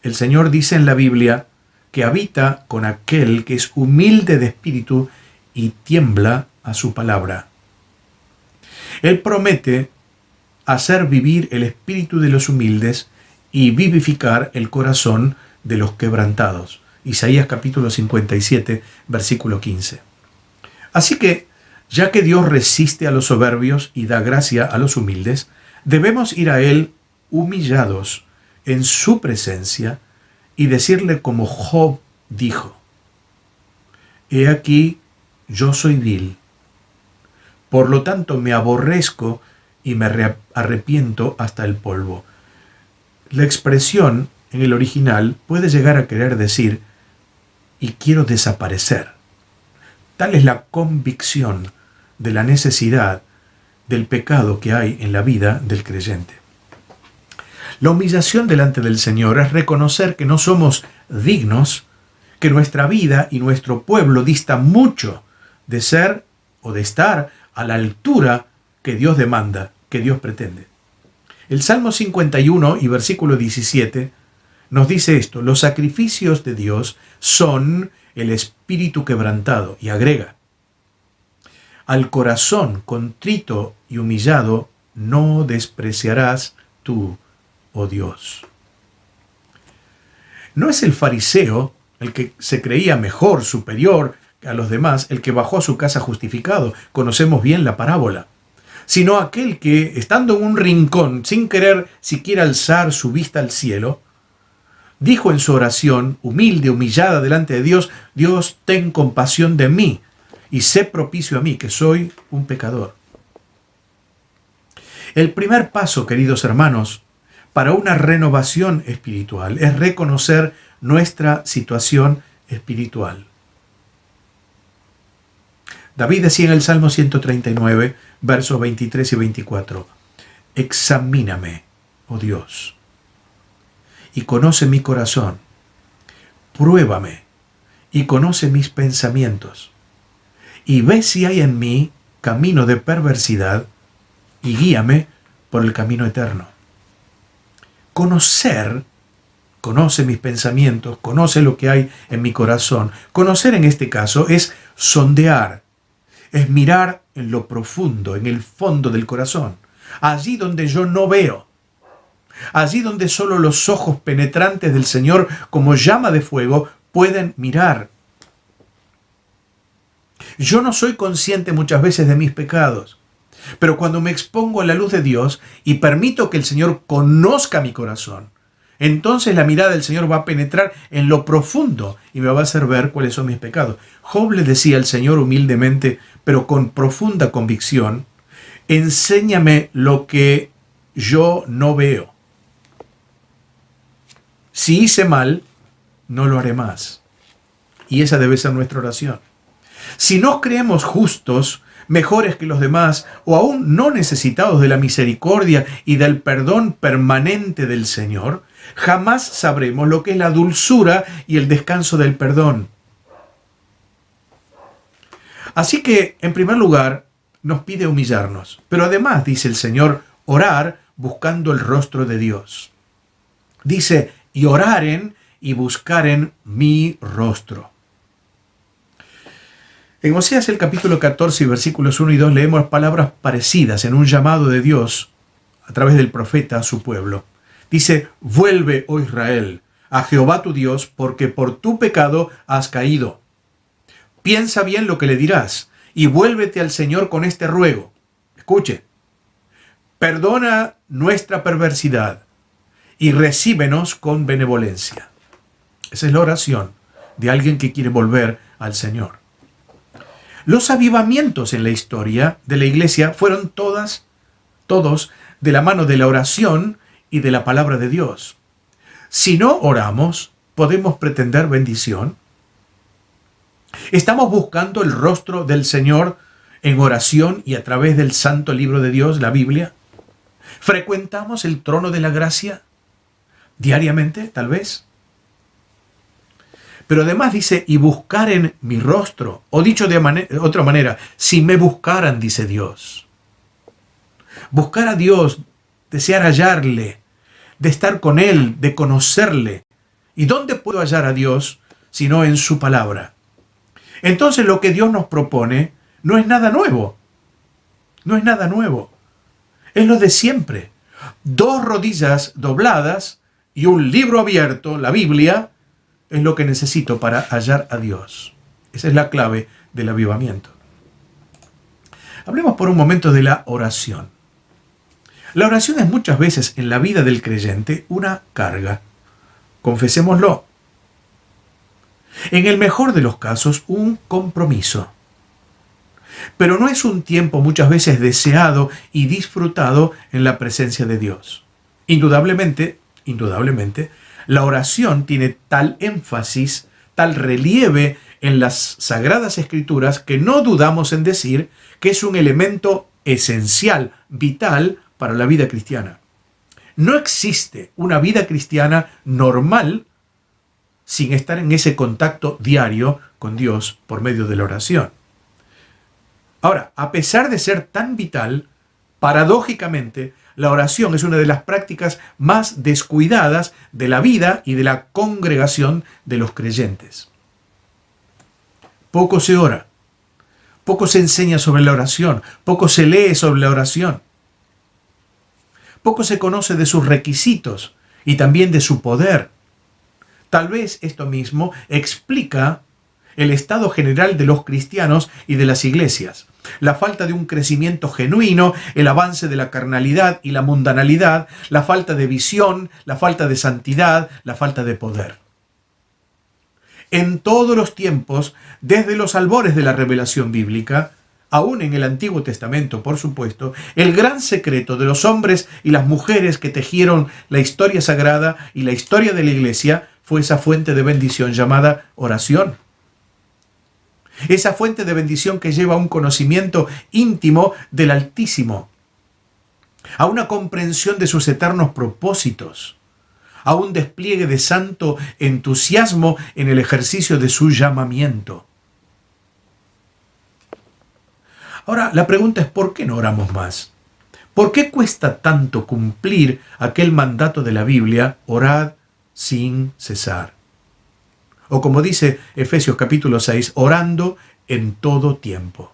El Señor dice en la Biblia que habita con aquel que es humilde de espíritu y tiembla a su palabra. Él promete hacer vivir el espíritu de los humildes y vivificar el corazón de los quebrantados. Isaías capítulo 57, versículo 15. Así que, ya que Dios resiste a los soberbios y da gracia a los humildes, debemos ir a Él humillados en su presencia y decirle como Job dijo, he aquí, yo soy vil, por lo tanto me aborrezco y me arrepiento hasta el polvo. La expresión en el original puede llegar a querer decir, y quiero desaparecer. Tal es la convicción de la necesidad del pecado que hay en la vida del creyente. La humillación delante del Señor es reconocer que no somos dignos, que nuestra vida y nuestro pueblo distan mucho de ser o de estar a la altura que Dios demanda, que Dios pretende. El Salmo 51 y versículo 17 nos dice esto, los sacrificios de Dios son el espíritu quebrantado, y agrega, al corazón contrito y humillado no despreciarás tú, oh Dios. No es el fariseo el que se creía mejor, superior a los demás, el que bajó a su casa justificado, conocemos bien la parábola, sino aquel que, estando en un rincón, sin querer siquiera alzar su vista al cielo, dijo en su oración, humilde, humillada delante de Dios, Dios, ten compasión de mí, y sé propicio a mí, que soy un pecador. El primer paso, queridos hermanos, para una renovación espiritual es reconocer nuestra situación espiritual. David decía en el Salmo 139, versos 23 y 24, examíname, oh Dios, y conoce mi corazón, pruébame y conoce mis pensamientos, y ve si hay en mí camino de perversidad, y guíame por el camino eterno. Conoce mis pensamientos, conoce lo que hay en mi corazón. Conocer en este caso es sondear, es mirar en lo profundo, en el fondo del corazón, allí donde yo no veo, allí donde solo los ojos penetrantes del Señor como llama de fuego pueden mirar. Yo no soy consciente muchas veces de mis pecados, pero cuando me expongo a la luz de Dios y permito que el Señor conozca mi corazón, entonces la mirada del Señor va a penetrar en lo profundo y me va a hacer ver cuáles son mis pecados. Job le decía al Señor humildemente, pero con profunda convicción, enséñame lo que yo no veo. Si hice mal, no lo haré más. Y esa debe ser nuestra oración. Si nos creemos justos, mejores que los demás, o aún no necesitados de la misericordia y del perdón permanente del Señor, jamás sabremos lo que es la dulzura y el descanso del perdón. Así que, en primer lugar, nos pide humillarnos, pero además, dice el Señor, orar buscando el rostro de Dios. Dice, y oraren y buscaren mi rostro. En Oseas el capítulo 14 y versículos 1 y 2 leemos palabras parecidas en un llamado de Dios a través del profeta a su pueblo. Dice, vuelve, oh Israel, a Jehová tu Dios, porque por tu pecado has caído. Piensa bien lo que le dirás y vuélvete al Señor con este ruego. Escuche, perdona nuestra perversidad y recíbenos con benevolencia. Esa es la oración de alguien que quiere volver al Señor. Los avivamientos en la historia de la iglesia fueron todos de la mano de la oración y de la palabra de Dios. Si no oramos, ¿podemos pretender bendición? ¿Estamos buscando el rostro del Señor en oración y a través del santo libro de Dios, la Biblia? ¿Frecuentamos el trono de la gracia diariamente, tal vez? Pero además dice, y buscar en mi rostro, o dicho de otra manera, si me buscaran, dice Dios. Buscar a Dios, desear hallarle, de estar con Él, de conocerle. ¿Y dónde puedo hallar a Dios sino en su palabra? Entonces lo que Dios nos propone no es nada nuevo. No es nada nuevo. Es lo de siempre. 2 rodillas dobladas y un libro abierto, la Biblia, es lo que necesito para hallar a Dios. Esa es la clave del avivamiento. Hablemos por un momento de la oración. La oración es muchas veces en la vida del creyente una carga. Confesémoslo. En el mejor de los casos, un compromiso. Pero no es un tiempo muchas veces deseado y disfrutado en la presencia de Dios. Indudablemente, la oración tiene tal énfasis, tal relieve en las Sagradas Escrituras que no dudamos en decir que es un elemento esencial, vital para la vida cristiana. No existe una vida cristiana normal sin estar en ese contacto diario con Dios por medio de la oración. Ahora, a pesar de ser tan vital, paradójicamente, la oración es una de las prácticas más descuidadas de la vida y de la congregación de los creyentes. Poco se ora, poco se enseña sobre la oración, poco se lee sobre la oración, poco se conoce de sus requisitos y también de su poder. Tal vez esto mismo explica el estado general de los cristianos y de las iglesias. La falta de un crecimiento genuino, el avance de la carnalidad y la mundanalidad, la falta de visión, la falta de santidad, la falta de poder. En todos los tiempos, desde los albores de la revelación bíblica, aún en el Antiguo Testamento, por supuesto, el gran secreto de los hombres y las mujeres que tejieron la historia sagrada y la historia de la iglesia fue esa fuente de bendición llamada oración. Esa fuente de bendición que lleva a un conocimiento íntimo del Altísimo, a una comprensión de sus eternos propósitos, a un despliegue de santo entusiasmo en el ejercicio de su llamamiento. Ahora, la pregunta es, ¿por qué no oramos más? ¿Por qué cuesta tanto cumplir aquel mandato de la Biblia, orad sin cesar? O como dice Efesios capítulo 6, orando en todo tiempo.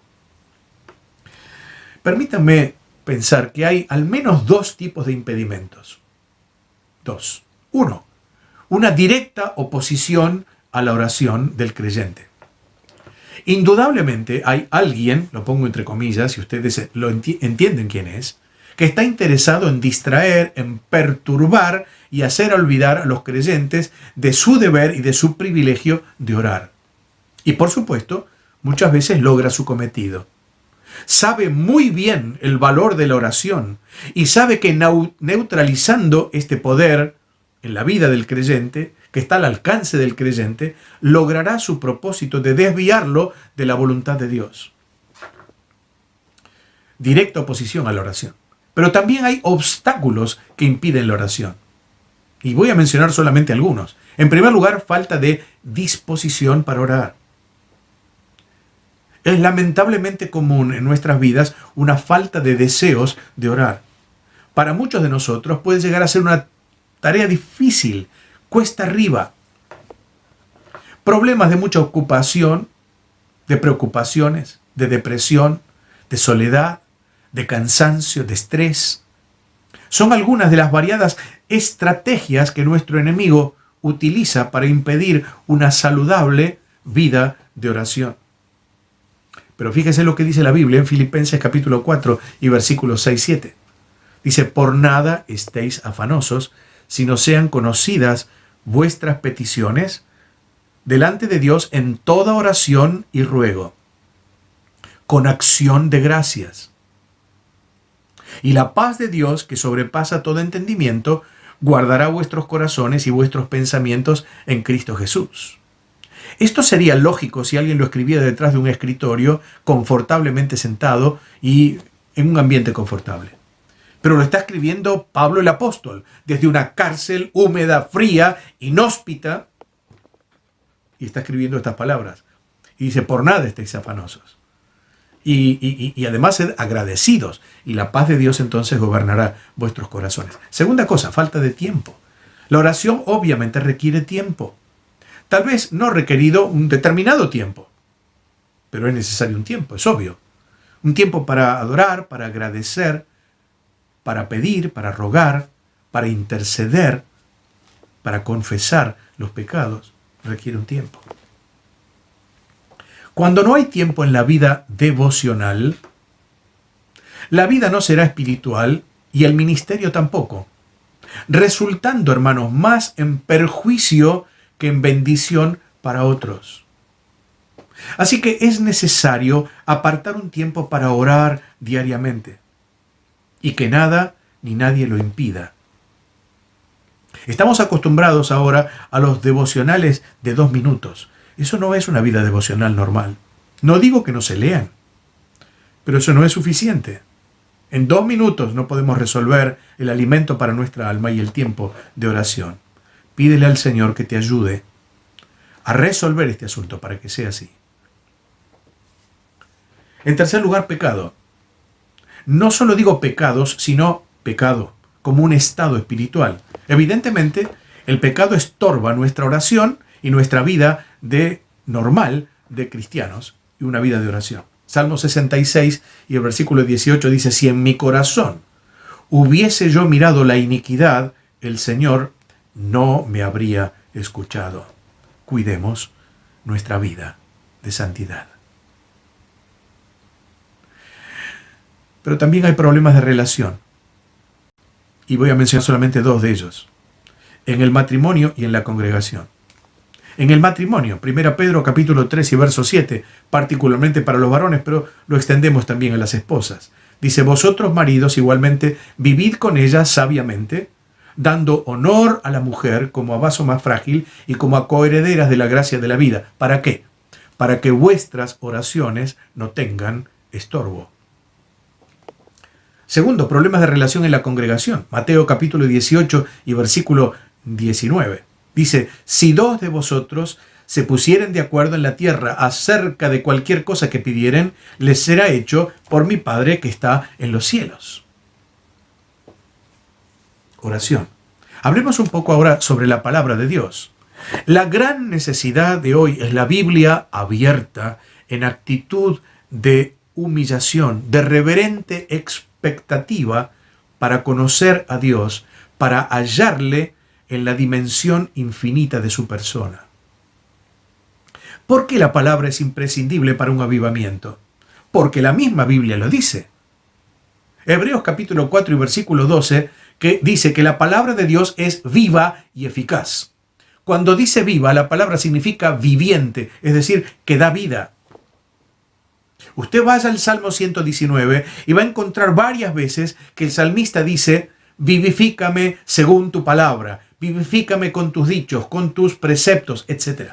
Permítanme pensar que hay al menos 2 tipos de impedimentos. 2. 1. Una directa oposición a la oración del creyente. Indudablemente hay alguien, lo pongo entre comillas, si ustedes lo entienden quién es, que está interesado en distraer, en perturbar y hacer olvidar a los creyentes de su deber y de su privilegio de orar. Y por supuesto, muchas veces logra su cometido. Sabe muy bien el valor de la oración y sabe que neutralizando este poder en la vida del creyente, que está al alcance del creyente, logrará su propósito de desviarlo de la voluntad de Dios. Directa oposición a la oración. Pero también hay obstáculos que impiden la oración. Y voy a mencionar solamente algunos. En primer lugar, falta de disposición para orar. Es lamentablemente común en nuestras vidas una falta de deseos de orar. Para muchos de nosotros puede llegar a ser una tarea difícil, cuesta arriba. Problemas de mucha ocupación, de preocupaciones, de depresión, de soledad, de cansancio, de estrés. Son algunas de las variadas estrategias que nuestro enemigo utiliza para impedir una saludable vida de oración. Pero fíjese lo que dice la Biblia en Filipenses capítulo 4 y versículos 6-7. Dice, por nada estéis afanosos, sino sean conocidas vuestras peticiones delante de Dios en toda oración y ruego, con acción de gracias. Y la paz de Dios, que sobrepasa todo entendimiento, guardará vuestros corazones y vuestros pensamientos en Cristo Jesús. Esto sería lógico si alguien lo escribiera detrás de un escritorio, confortablemente sentado y en un ambiente confortable. Pero lo está escribiendo Pablo el apóstol, desde una cárcel húmeda, fría, inhóspita, y está escribiendo estas palabras. Y dice, por nada estéis afanosos. Y además sed agradecidos, y la paz de Dios entonces gobernará vuestros corazones. Segunda cosa, falta de tiempo. La oración obviamente requiere tiempo. Tal vez no requerido un determinado tiempo, pero es necesario un tiempo, es obvio. Un tiempo para adorar, para agradecer, para pedir, para rogar, para interceder, para confesar los pecados, requiere un tiempo. Cuando no hay tiempo en la vida devocional, la vida no será espiritual y el ministerio tampoco, resultando, hermanos, más en perjuicio que en bendición para otros. Así que es necesario apartar un tiempo para orar diariamente y que nada ni nadie lo impida. Estamos acostumbrados ahora a los devocionales de 2 minutos. Eso no es una vida devocional normal. No digo que no se lean, pero eso no es suficiente. En 2 minutos no podemos resolver el alimento para nuestra alma y el tiempo de oración. Pídele al Señor que te ayude a resolver este asunto para que sea así. En tercer lugar, pecado. No solo digo pecados, sino pecado, como un estado espiritual. Evidentemente, el pecado estorba nuestra oración y nuestra vida normal de cristianos y una vida de oración. Salmo 66 y el versículo 18 dice, si en mi corazón hubiese yo mirado la iniquidad, el Señor no me habría escuchado. Cuidemos nuestra vida de santidad. Pero también hay problemas de relación. Y voy a mencionar solamente 2 de ellos. En el matrimonio y en la congregación. En el matrimonio, 1 Pedro capítulo 3 y verso 7, particularmente para los varones, pero lo extendemos también a las esposas. Dice, vosotros maridos igualmente vivid con ellas sabiamente, dando honor a la mujer como a vaso más frágil y como a coherederas de la gracia de la vida. ¿Para qué? Para que vuestras oraciones no tengan estorbo. Segundo, problemas de relación en la congregación. Mateo capítulo 18 y versículo 19. Dice, si 2 de vosotros se pusieren de acuerdo en la tierra acerca de cualquier cosa que pidieren, les será hecho por mi Padre que está en los cielos. Oración. Hablemos un poco ahora sobre la palabra de Dios. La gran necesidad de hoy es la Biblia abierta en actitud de humillación, de reverente expectativa para conocer a Dios, para hallarle en la dimensión infinita de su persona. ¿Por qué la palabra es imprescindible para un avivamiento? Porque la misma Biblia lo dice. Hebreos capítulo 4 y versículo 12, que dice que la palabra de Dios es viva y eficaz. Cuando dice viva, la palabra significa viviente, es decir, que da vida. Usted vaya al Salmo 119 y va a encontrar varias veces que el salmista dice, vivifícame según tu palabra, vivifícame con tus dichos, con tus preceptos, etc.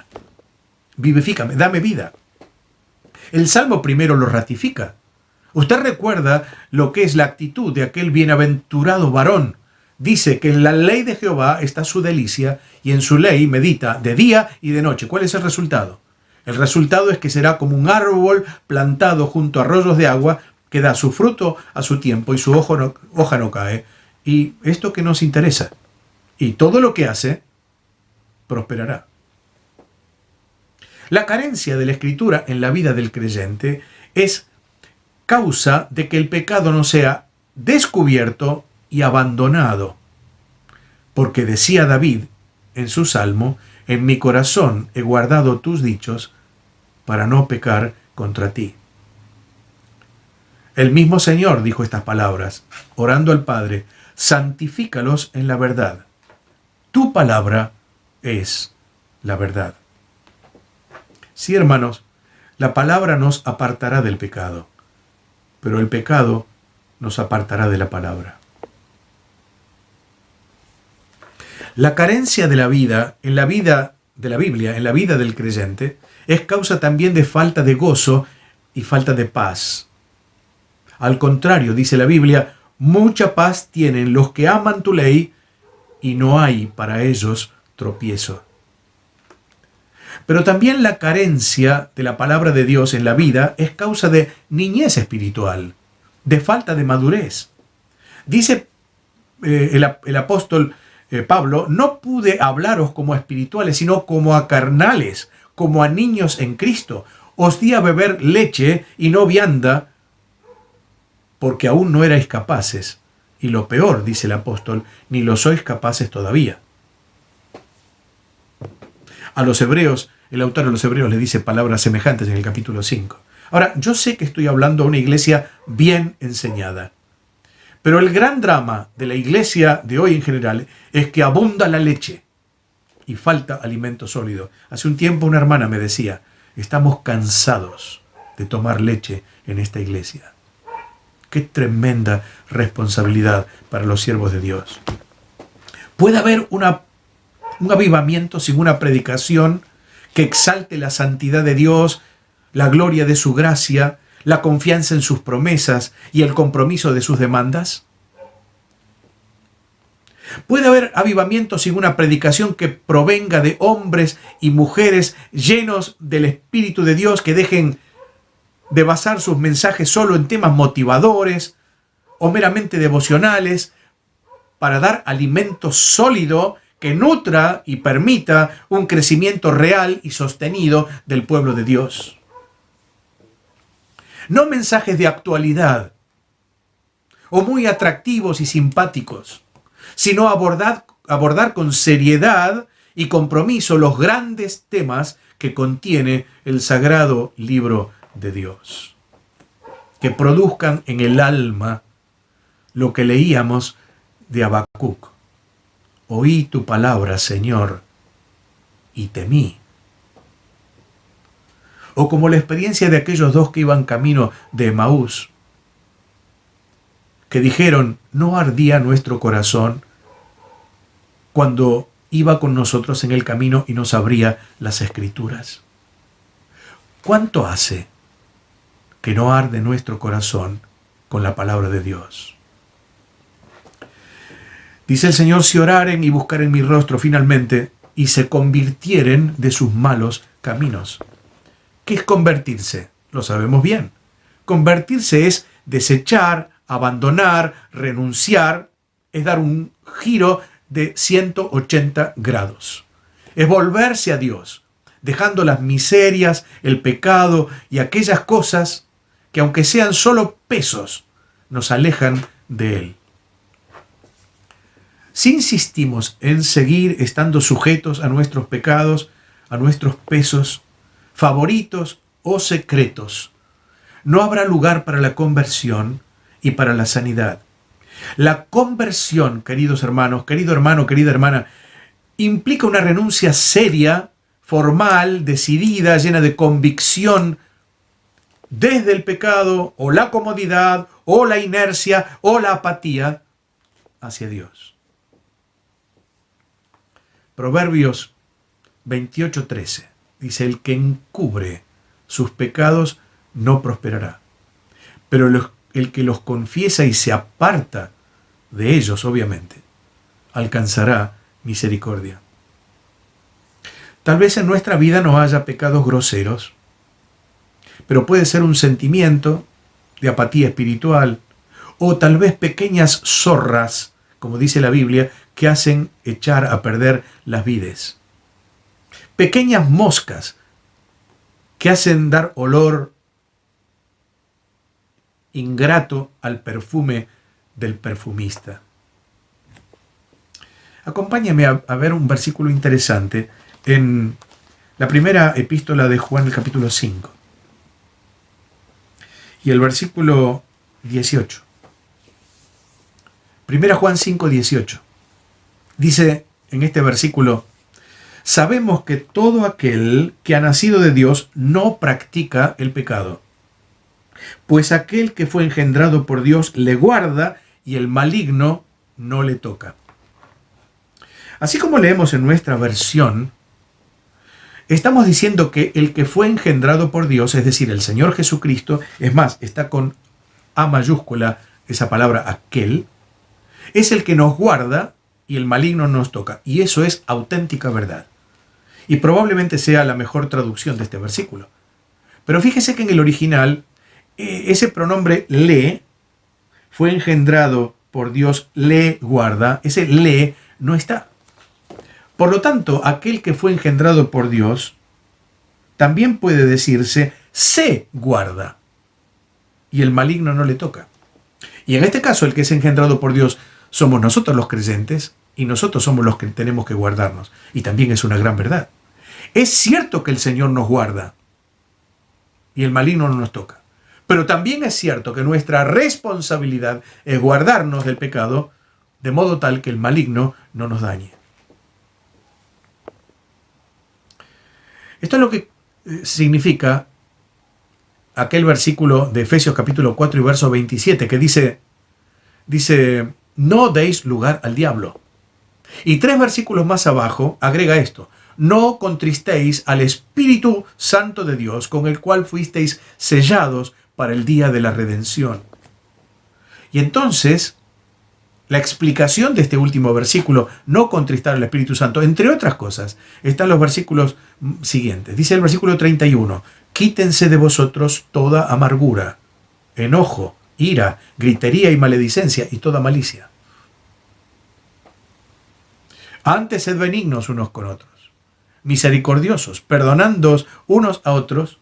Vivifícame, dame vida. El Salmo primero lo ratifica. Usted recuerda lo que es la actitud de aquel bienaventurado varón. Dice que en la ley de Jehová está su delicia y en su ley medita de día y de noche. ¿Cuál es el resultado? El resultado es que será como un árbol plantado junto a arroyos de agua que da su fruto a su tiempo y su hoja no cae. Y esto que nos interesa. Y todo lo que hace, prosperará. La carencia de la Escritura en la vida del creyente es causa de que el pecado no sea descubierto y abandonado. Porque decía David en su salmo, en mi corazón he guardado tus dichos para no pecar contra ti. El mismo Señor dijo estas palabras, orando al Padre, santifícalos en la verdad. Tu palabra es la verdad. Sí, hermanos, la palabra nos apartará del pecado, pero el pecado nos apartará de la palabra. La carencia de la vida, en la vida de la Biblia, en la vida del creyente, es causa también de falta de gozo y falta de paz. Al contrario, dice la Biblia, mucha paz tienen los que aman tu ley y no hay para ellos tropiezo. Pero también la carencia de la palabra de Dios en la vida es causa de niñez espiritual, de falta de madurez. Dice el apóstol Pablo, no pude hablaros como a espirituales, sino como a carnales, como a niños en Cristo. Os di a beber leche y no vianda, porque aún no erais capaces. Y lo peor, dice el apóstol, ni lo sois capaces todavía. A los hebreos, el autor de los hebreos le dice palabras semejantes en el capítulo 5. Ahora, yo sé que estoy hablando a una iglesia bien enseñada, pero el gran drama de la iglesia de hoy en general es que abunda la leche y falta alimento sólido. Hace un tiempo una hermana me decía, estamos cansados de tomar leche en esta iglesia. Qué tremenda responsabilidad para los siervos de Dios. Puede haber un avivamiento sin una predicación que exalte la santidad de Dios, la gloria de su gracia, la confianza en sus promesas y el compromiso de sus demandas. Puede haber avivamiento sin una predicación que provenga de hombres y mujeres llenos del Espíritu de Dios, que dejen de basar sus mensajes solo en temas motivadores o meramente devocionales, para dar alimento sólido que nutra y permita un crecimiento real y sostenido del pueblo de Dios. No mensajes de actualidad o muy atractivos y simpáticos, sino abordar con seriedad y compromiso los grandes temas que contiene el sagrado libro de Dios, que produzcan en el alma lo que leíamos de Habacuc. Oí tu palabra, Señor, y temí. O como la experiencia de aquellos dos que iban camino de Emaús, que dijeron, ¿no ardía nuestro corazón cuando iba con nosotros en el camino y nos abría las Escrituras? ¿Cuánto hace que no arde nuestro corazón con la palabra de Dios? Dice el Señor, si oraren y buscaren mi rostro finalmente y se convirtieren de sus malos caminos. ¿Qué es convertirse? Lo sabemos bien. Convertirse es desechar, abandonar, renunciar, es dar un giro de 180 grados. Es volverse a Dios, dejando las miserias, el pecado y aquellas cosas que, aunque sean solo pesos, nos alejan de Él. Si insistimos en seguir estando sujetos a nuestros pecados, a nuestros pesos, favoritos o secretos, no habrá lugar para la conversión y para la sanidad. La conversión, queridos hermanos, querido hermano, querida hermana, implica una renuncia seria, formal, decidida, llena de convicción desde el pecado o la comodidad o la inercia o la apatía hacia Dios. Proverbios 28:13 dice, el que encubre sus pecados no prosperará, pero el que los confiesa y se aparta de ellos, obviamente, alcanzará misericordia. Tal vez en nuestra vida no haya pecados groseros, pero puede ser un sentimiento de apatía espiritual, o tal vez pequeñas zorras, como dice la Biblia, que hacen echar a perder las vides. Pequeñas moscas que hacen dar olor ingrato al perfume del perfumista. Acompáñame a ver un versículo interesante en la primera epístola de Juan, el capítulo 5, y el versículo 18. Primera Juan 5, 18. Dice, en este versículo, sabemos que todo aquel que ha nacido de Dios no practica el pecado, pues aquel que fue engendrado por Dios le guarda y el maligno no le toca. Así como leemos en nuestra versión, estamos diciendo que el que fue engendrado por Dios, es decir, el Señor Jesucristo, es más, está con A mayúscula esa palabra aquel, es el que nos guarda y el maligno no nos toca. Y eso es auténtica verdad. Y probablemente sea la mejor traducción de este versículo. Pero fíjese que en el original, ese pronombre le, fue engendrado por Dios, le guarda, ese le no está. Por lo tanto, aquel que fue engendrado por Dios, también puede decirse se guarda. Y el maligno no le toca. Y en este caso, el que es engendrado por Dios somos nosotros los creyentes, y nosotros somos los que tenemos que guardarnos. Y también es una gran verdad. Es cierto que el Señor nos guarda, y el maligno no nos toca. Pero también es cierto que nuestra responsabilidad es guardarnos del pecado, de modo tal que el maligno no nos dañe. Esto es lo que significa aquel versículo de Efesios capítulo 4 y verso 27 que dice, no deis lugar al diablo. Y 3 versículos más abajo agrega esto, no contristéis al Espíritu Santo de Dios, con el cual fuisteis sellados para el día de la redención. Y entonces, la explicación de este último versículo, no contristar al Espíritu Santo, entre otras cosas, están los versículos siguientes. Dice el versículo 31, quítense de vosotros toda amargura, enojo, ira, gritería y maledicencia y toda malicia. Antes sed benignos unos con otros, misericordiosos, perdonándoos unos a otros,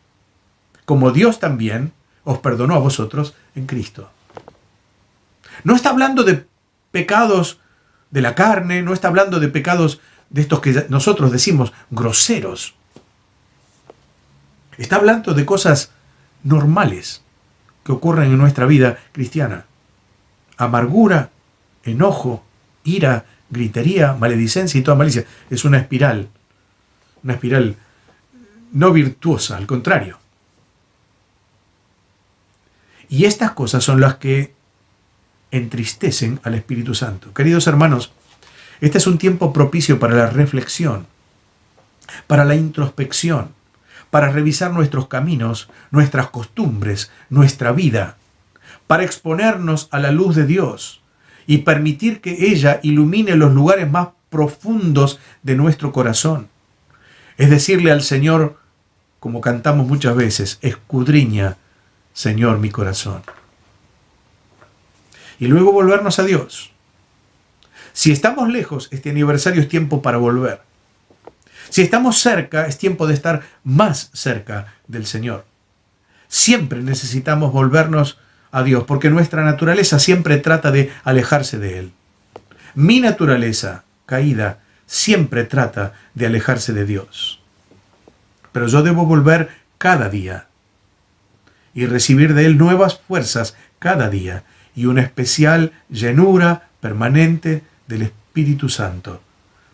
como Dios también os perdonó a vosotros en Cristo. No está hablando de pecados de la carne, no está hablando de pecados de estos que nosotros decimos groseros. Está hablando de cosas normales que ocurren en nuestra vida cristiana. Amargura, enojo, ira, gritería, maledicencia y toda malicia. Es una espiral no virtuosa, al contrario. Y estas cosas son las que entristecen al Espíritu Santo. Queridos hermanos, este es un tiempo propicio para la reflexión, para la introspección, para revisar nuestros caminos, nuestras costumbres, nuestra vida, para exponernos a la luz de Dios y permitir que ella ilumine los lugares más profundos de nuestro corazón. Es decirle al Señor, como cantamos muchas veces, escudriña, Señor, mi corazón. Y luego volvernos a Dios. Si estamos lejos, este aniversario es tiempo para volver. Si estamos cerca, es tiempo de estar más cerca del Señor. Siempre necesitamos volvernos a Dios, porque nuestra naturaleza siempre trata de alejarse de Él. Mi naturaleza caída siempre trata de alejarse de Dios. Pero yo debo volver cada día y recibir de Él nuevas fuerzas cada día y una especial llenura permanente del Espíritu Santo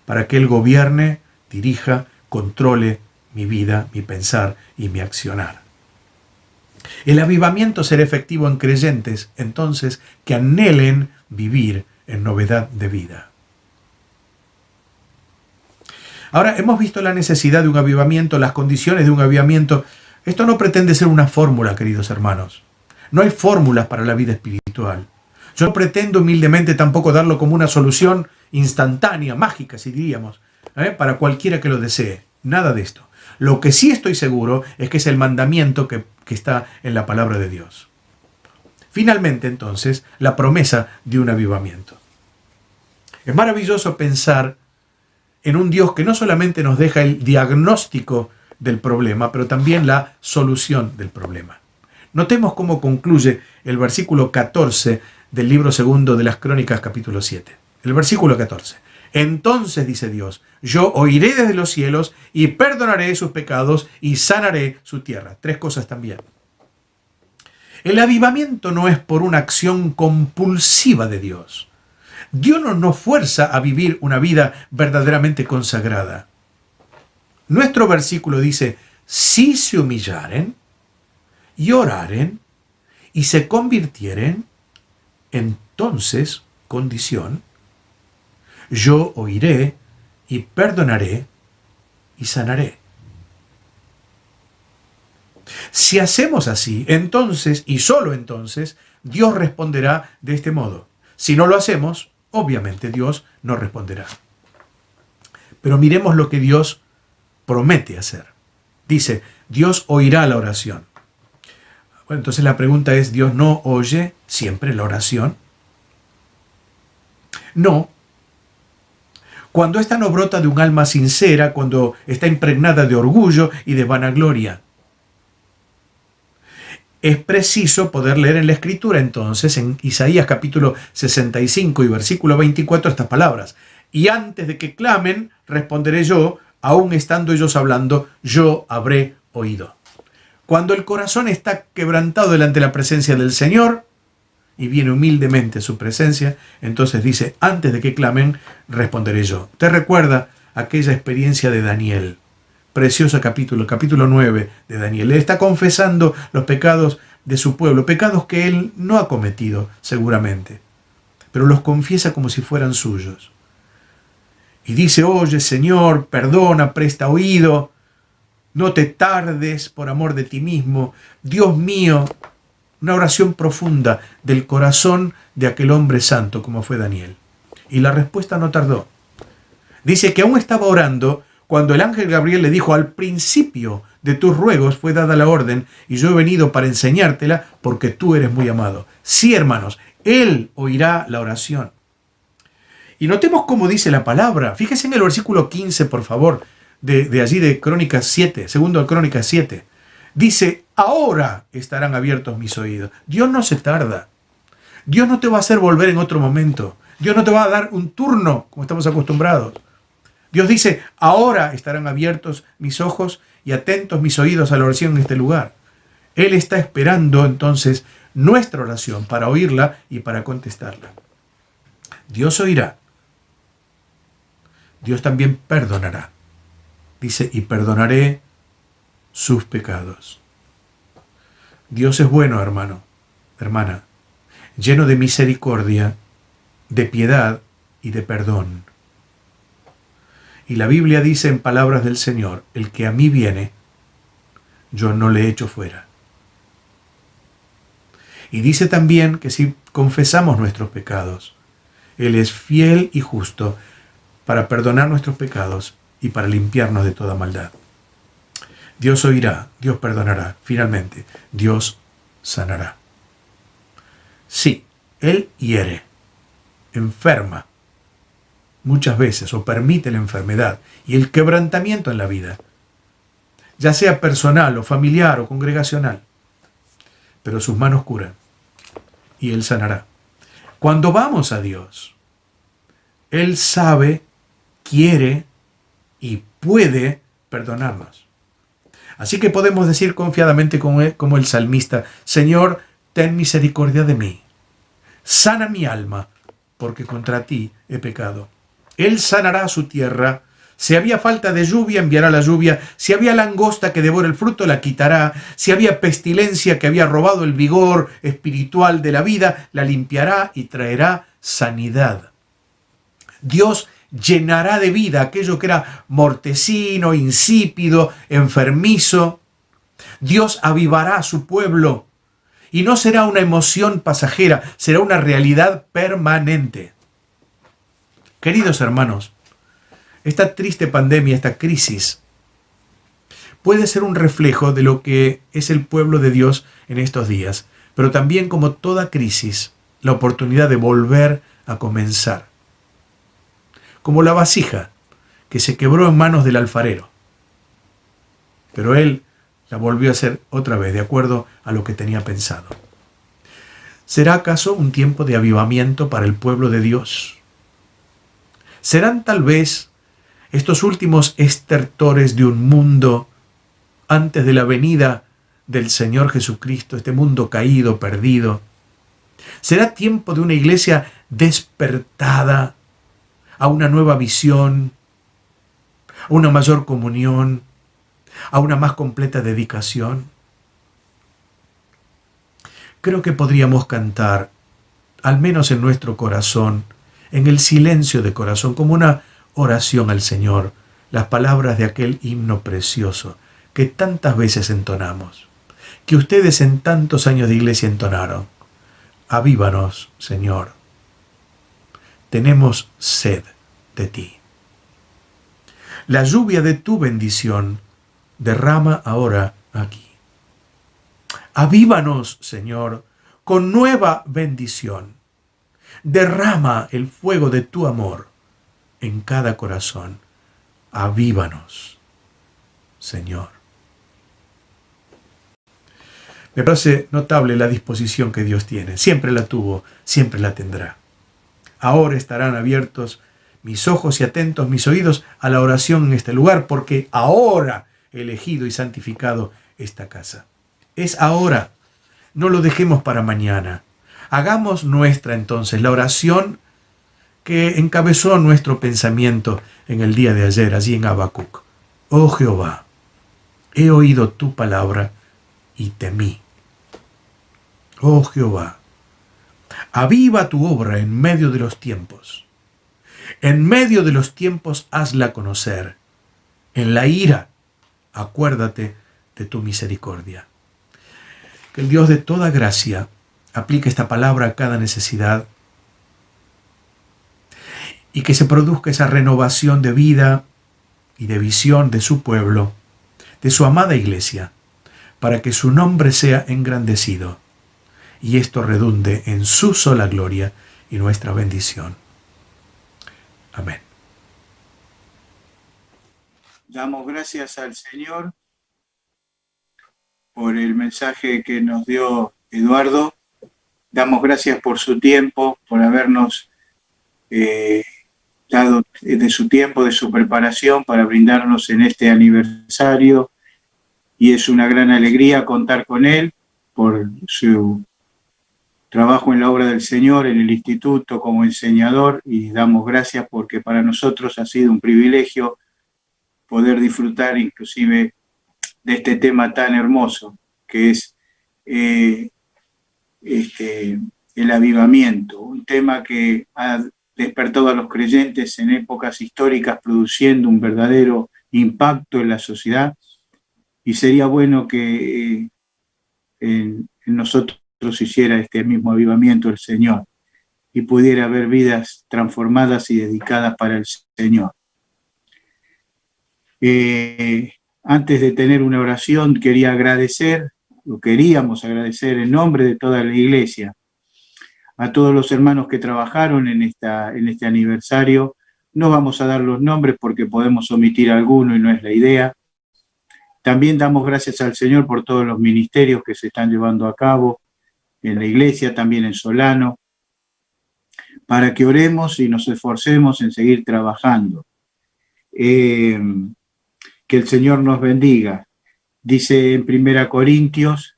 para que Él gobierne, dirija, controle mi vida, mi pensar y mi accionar. El avivamiento será efectivo en creyentes, entonces, que anhelen vivir en novedad de vida. Ahora, hemos visto la necesidad de un avivamiento, las condiciones de un avivamiento. Esto no pretende ser una fórmula, queridos hermanos. No hay fórmulas para la vida espiritual. Yo no pretendo humildemente tampoco darlo como una solución instantánea, mágica, si diríamos, para cualquiera que lo desee. Nada de esto. Lo que sí estoy seguro es que es el mandamiento que está en la palabra de Dios. Finalmente, entonces, la promesa de un avivamiento. Es maravilloso pensar en un Dios que no solamente nos deja el diagnóstico del problema, pero también la solución del problema. Notemos cómo concluye el versículo 14 del libro segundo de las Crónicas, capítulo 7. El versículo 14. Entonces, dice Dios, yo oiré desde los cielos y perdonaré sus pecados y sanaré su tierra. 3 cosas también. El avivamiento no es por una acción compulsiva de Dios. Dios no nos fuerza a vivir una vida verdaderamente consagrada. Nuestro versículo dice, si se humillaren y oraren y se convirtieren, entonces, condición, yo oiré y perdonaré y sanaré. Si hacemos así, entonces y solo entonces, Dios responderá de este modo. Si no lo hacemos, obviamente Dios no responderá. Pero miremos lo que Dios promete hacer. Dice, Dios oirá la oración. Bueno, entonces la pregunta es, ¿Dios no oye siempre la oración? No. Cuando ésta no brota de un alma sincera, cuando está impregnada de orgullo y de vanagloria. Es preciso poder leer en la Escritura entonces, en Isaías capítulo 65 y versículo 24, estas palabras. Y antes de que clamen, responderé yo, aún estando ellos hablando, yo habré oído. Cuando el corazón está quebrantado delante de la presencia del Señor y viene humildemente a su presencia, entonces dice, antes de que clamen, responderé yo. ¿Te recuerda aquella experiencia de Daniel? Precioso capítulo 9 de Daniel. Él está confesando los pecados de su pueblo, pecados que él no ha cometido seguramente, pero los confiesa como si fueran suyos. Y dice, oye Señor, perdona, presta oído, no te tardes por amor de ti mismo. Dios mío, una oración profunda del corazón de aquel hombre santo como fue Daniel. Y la respuesta no tardó. Dice que aún estaba orando cuando el ángel Gabriel le dijo, al principio de tus ruegos fue dada la orden y yo he venido para enseñártela porque tú eres muy amado. Sí, hermanos, Él oirá la oración. Y notemos cómo dice la palabra. Fíjese en el versículo 15, por favor, de allí de Crónicas 7, segundo de Crónicas 7. Dice, ahora estarán abiertos mis oídos. Dios no se tarda. Dios no te va a hacer volver en otro momento. Dios no te va a dar un turno como estamos acostumbrados. Dios dice, ahora estarán abiertos mis ojos y atentos mis oídos a la oración en este lugar. Él está esperando entonces nuestra oración para oírla y para contestarla. Dios oirá. Dios también perdonará. Dice, y perdonaré sus pecados. Dios es bueno, hermano, hermana, lleno de misericordia, de piedad y de perdón. Y la Biblia dice en palabras del Señor, el que a mí viene, yo no le echo fuera. Y dice también que si confesamos nuestros pecados, Él es fiel y justo para perdonar nuestros pecados y para limpiarnos de toda maldad. Dios oirá, Dios perdonará, finalmente, Dios sanará. Sí, Él hiere, enferma, muchas veces, o permite la enfermedad y el quebrantamiento en la vida, ya sea personal o familiar o congregacional, pero sus manos curan y Él sanará. Cuando vamos a Dios, Él sabe, quiere y puede perdonarnos. Así que podemos decir confiadamente como el salmista, Señor, ten misericordia de mí, sana mi alma, porque contra ti he pecado. Él sanará su tierra. Si había falta de lluvia, enviará la lluvia. Si había langosta que devora el fruto, la quitará. Si había pestilencia que había robado el vigor espiritual de la vida, la limpiará y traerá sanidad. Dios llenará de vida aquello que era mortecino, insípido, enfermizo. Dios avivará a su pueblo. Y no será una emoción pasajera, será una realidad permanente. Queridos hermanos, esta triste pandemia, esta crisis, puede ser un reflejo de lo que es el pueblo de Dios en estos días, pero también, como toda crisis, la oportunidad de volver a comenzar. Como la vasija que se quebró en manos del alfarero, pero él la volvió a hacer otra vez de acuerdo a lo que tenía pensado. ¿Será acaso un tiempo de avivamiento para el pueblo de Dios? ¿Serán tal vez estos últimos estertores de un mundo antes de la venida del Señor Jesucristo, este mundo caído, perdido? Será tiempo de una iglesia despertada a una nueva visión, a una mayor comunión, a una más completa dedicación. Creo que podríamos cantar, al menos en nuestro corazón, en el silencio de corazón, como una oración al Señor, las palabras de aquel himno precioso que tantas veces entonamos, que ustedes en tantos años de iglesia entonaron. Avívanos, Señor. Tenemos sed de ti. La lluvia de tu bendición derrama ahora aquí. Avívanos, Señor, con nueva bendición. Derrama el fuego de tu amor en cada corazón. Avívanos, Señor. Me parece notable la disposición que Dios tiene. Siempre la tuvo, siempre la tendrá. Ahora estarán abiertos mis ojos y atentos mis oídos a la oración en este lugar, porque ahora he elegido y santificado esta casa. Es ahora. No lo dejemos para mañana. Hagamos nuestra entonces la oración que encabezó nuestro pensamiento en el día de ayer, allí en Habacuc. Oh Jehová, he oído tu palabra y temí. Oh Jehová, aviva tu obra en medio de los tiempos. En medio de los tiempos hazla conocer. En la ira, acuérdate de tu misericordia. Que el Dios de toda gracia aplique esta palabra a cada necesidad y que se produzca esa renovación de vida y de visión de su pueblo, de su amada iglesia, para que su nombre sea engrandecido y esto redunde en su sola gloria y nuestra bendición. Amén.
Damos gracias al Señor por el mensaje que nos dio Eduardo. Damos gracias por su tiempo, por habernos dado de su tiempo, de su preparación para brindarnos en este aniversario. Y es una gran alegría contar con él por su trabajo en la obra del Señor, en el instituto como enseñador, y damos gracias porque para nosotros ha sido un privilegio poder disfrutar inclusive de este tema tan hermoso que es el avivamiento, un tema que ha despertado a los creyentes en épocas históricas, produciendo un verdadero impacto en la sociedad, y sería bueno que en nosotros hiciera este mismo avivamiento el Señor y pudiera haber vidas transformadas y dedicadas para el Señor. Antes de tener una oración, queríamos agradecer en nombre de toda la iglesia a todos los hermanos que trabajaron en este aniversario. No vamos a dar los nombres porque podemos omitir alguno y no es la idea. También damos gracias al Señor por todos los ministerios que se están llevando a cabo en la iglesia, también en Solano, para que oremos y nos esforcemos en seguir trabajando. Que el Señor nos bendiga. Dice en 1 Corintios,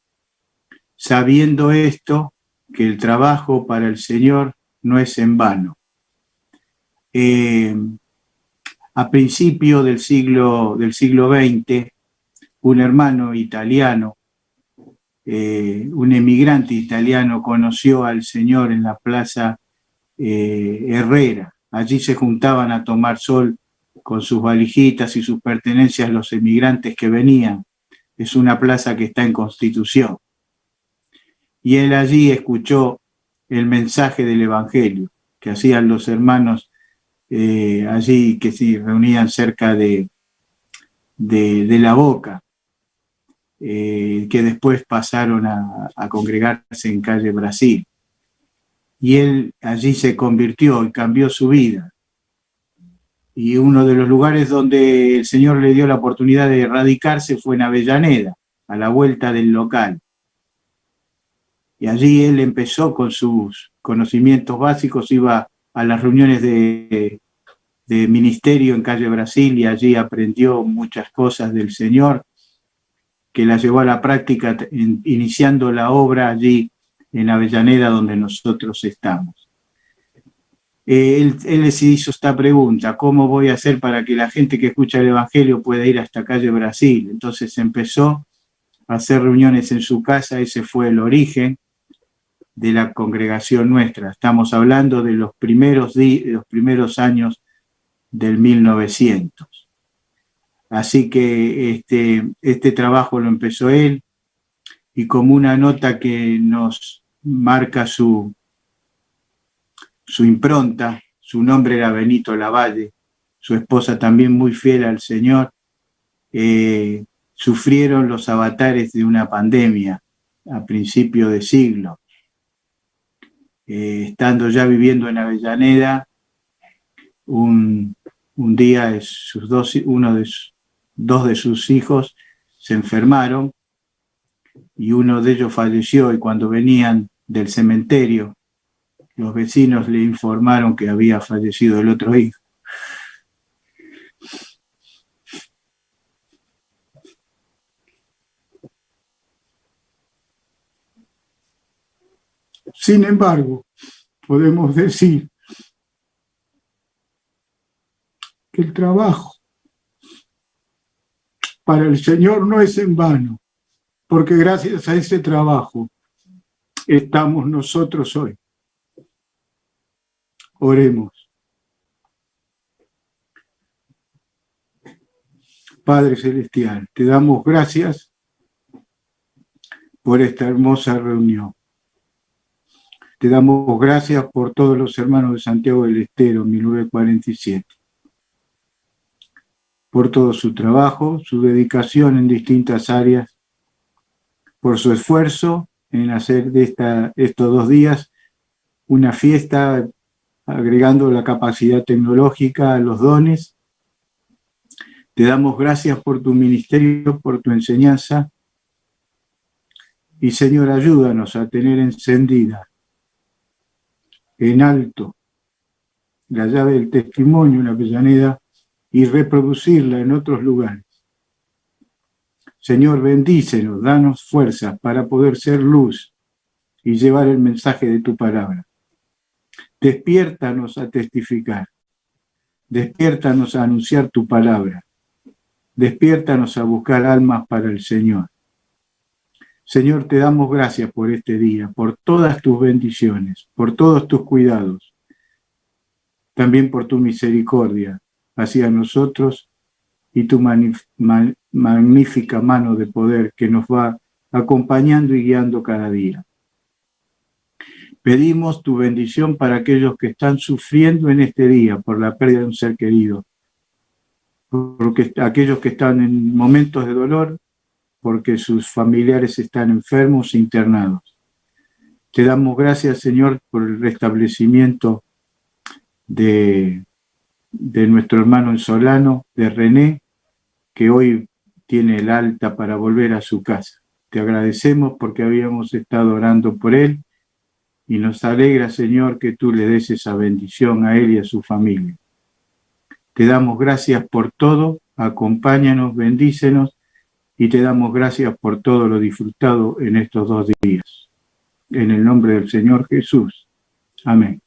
sabiendo esto, que el trabajo para el Señor no es en vano. A principio del siglo XX, un hermano italiano, un emigrante italiano, conoció al Señor en la Plaza Herrera. Allí se juntaban a tomar sol con sus valijitas y sus pertenencias los emigrantes que venían. Es una plaza que está en Constitución. Y él allí escuchó el mensaje del Evangelio que hacían los hermanos allí, que se reunían cerca de la Boca, que después pasaron a congregarse en calle Brasil. Y él allí se convirtió y cambió su vida. Y uno de los lugares donde el Señor le dio la oportunidad de radicarse fue en Avellaneda, a la vuelta del local. Y allí él empezó con sus conocimientos básicos, iba a las reuniones de ministerio en calle Brasil y allí aprendió muchas cosas del Señor, que la llevó a la práctica iniciando la obra allí en Avellaneda, donde nosotros estamos. Él se hizo esta pregunta: ¿cómo voy a hacer para que la gente que escucha el Evangelio pueda ir hasta calle Brasil? Entonces empezó a hacer reuniones en su casa. Ese fue el origen de la congregación nuestra. Estamos hablando de los primeros años del 1900. Así que este trabajo lo empezó él, y como una nota que nos marca su impronta, su nombre era Benito Lavalle, su esposa también muy fiel al Señor. Sufrieron los avatares de una pandemia a principio de siglo. Estando ya viviendo en Avellaneda, un día dos de sus hijos se enfermaron y uno de ellos falleció, y cuando venían del cementerio, los vecinos le informaron que había fallecido el otro hijo. Sin embargo, podemos decir que el trabajo para el Señor no es en vano, porque gracias a ese trabajo estamos nosotros hoy. Oremos. Padre Celestial, te damos gracias por esta hermosa reunión. Te damos gracias por todos los hermanos de Santiago del Estero, 1947, por todo su trabajo, su dedicación en distintas áreas, por su esfuerzo en hacer de estos 2 días una fiesta, agregando la capacidad tecnológica a los dones. Te damos gracias por tu ministerio, por tu enseñanza. Y Señor, ayúdanos a tener encendida en alto la llave del testimonio en Avellaneda y reproducirla en otros lugares. Señor, bendícenos, danos fuerzas para poder ser luz y llevar el mensaje de tu palabra. Despiértanos a testificar, despiértanos a anunciar tu palabra, despiértanos a buscar almas para el Señor. Señor, te damos gracias por este día, por todas tus bendiciones, por todos tus cuidados, también por tu misericordia hacia nosotros y tu magnífica mano de poder que nos va acompañando y guiando cada día. Pedimos tu bendición para aquellos que están sufriendo en este día por la pérdida de un ser querido, porque aquellos que están en momentos de dolor, porque sus familiares están enfermos e internados. Te damos gracias, Señor, por el restablecimiento de nuestro hermano en Solano, de René, que hoy tiene el alta para volver a su casa. Te agradecemos porque habíamos estado orando por él y nos alegra, Señor, que tú le des esa bendición a él y a su familia. Te damos gracias por todo, acompáñanos, bendícenos, y te damos gracias por todo lo disfrutado en estos 2 días. En el nombre del Señor Jesús. Amén.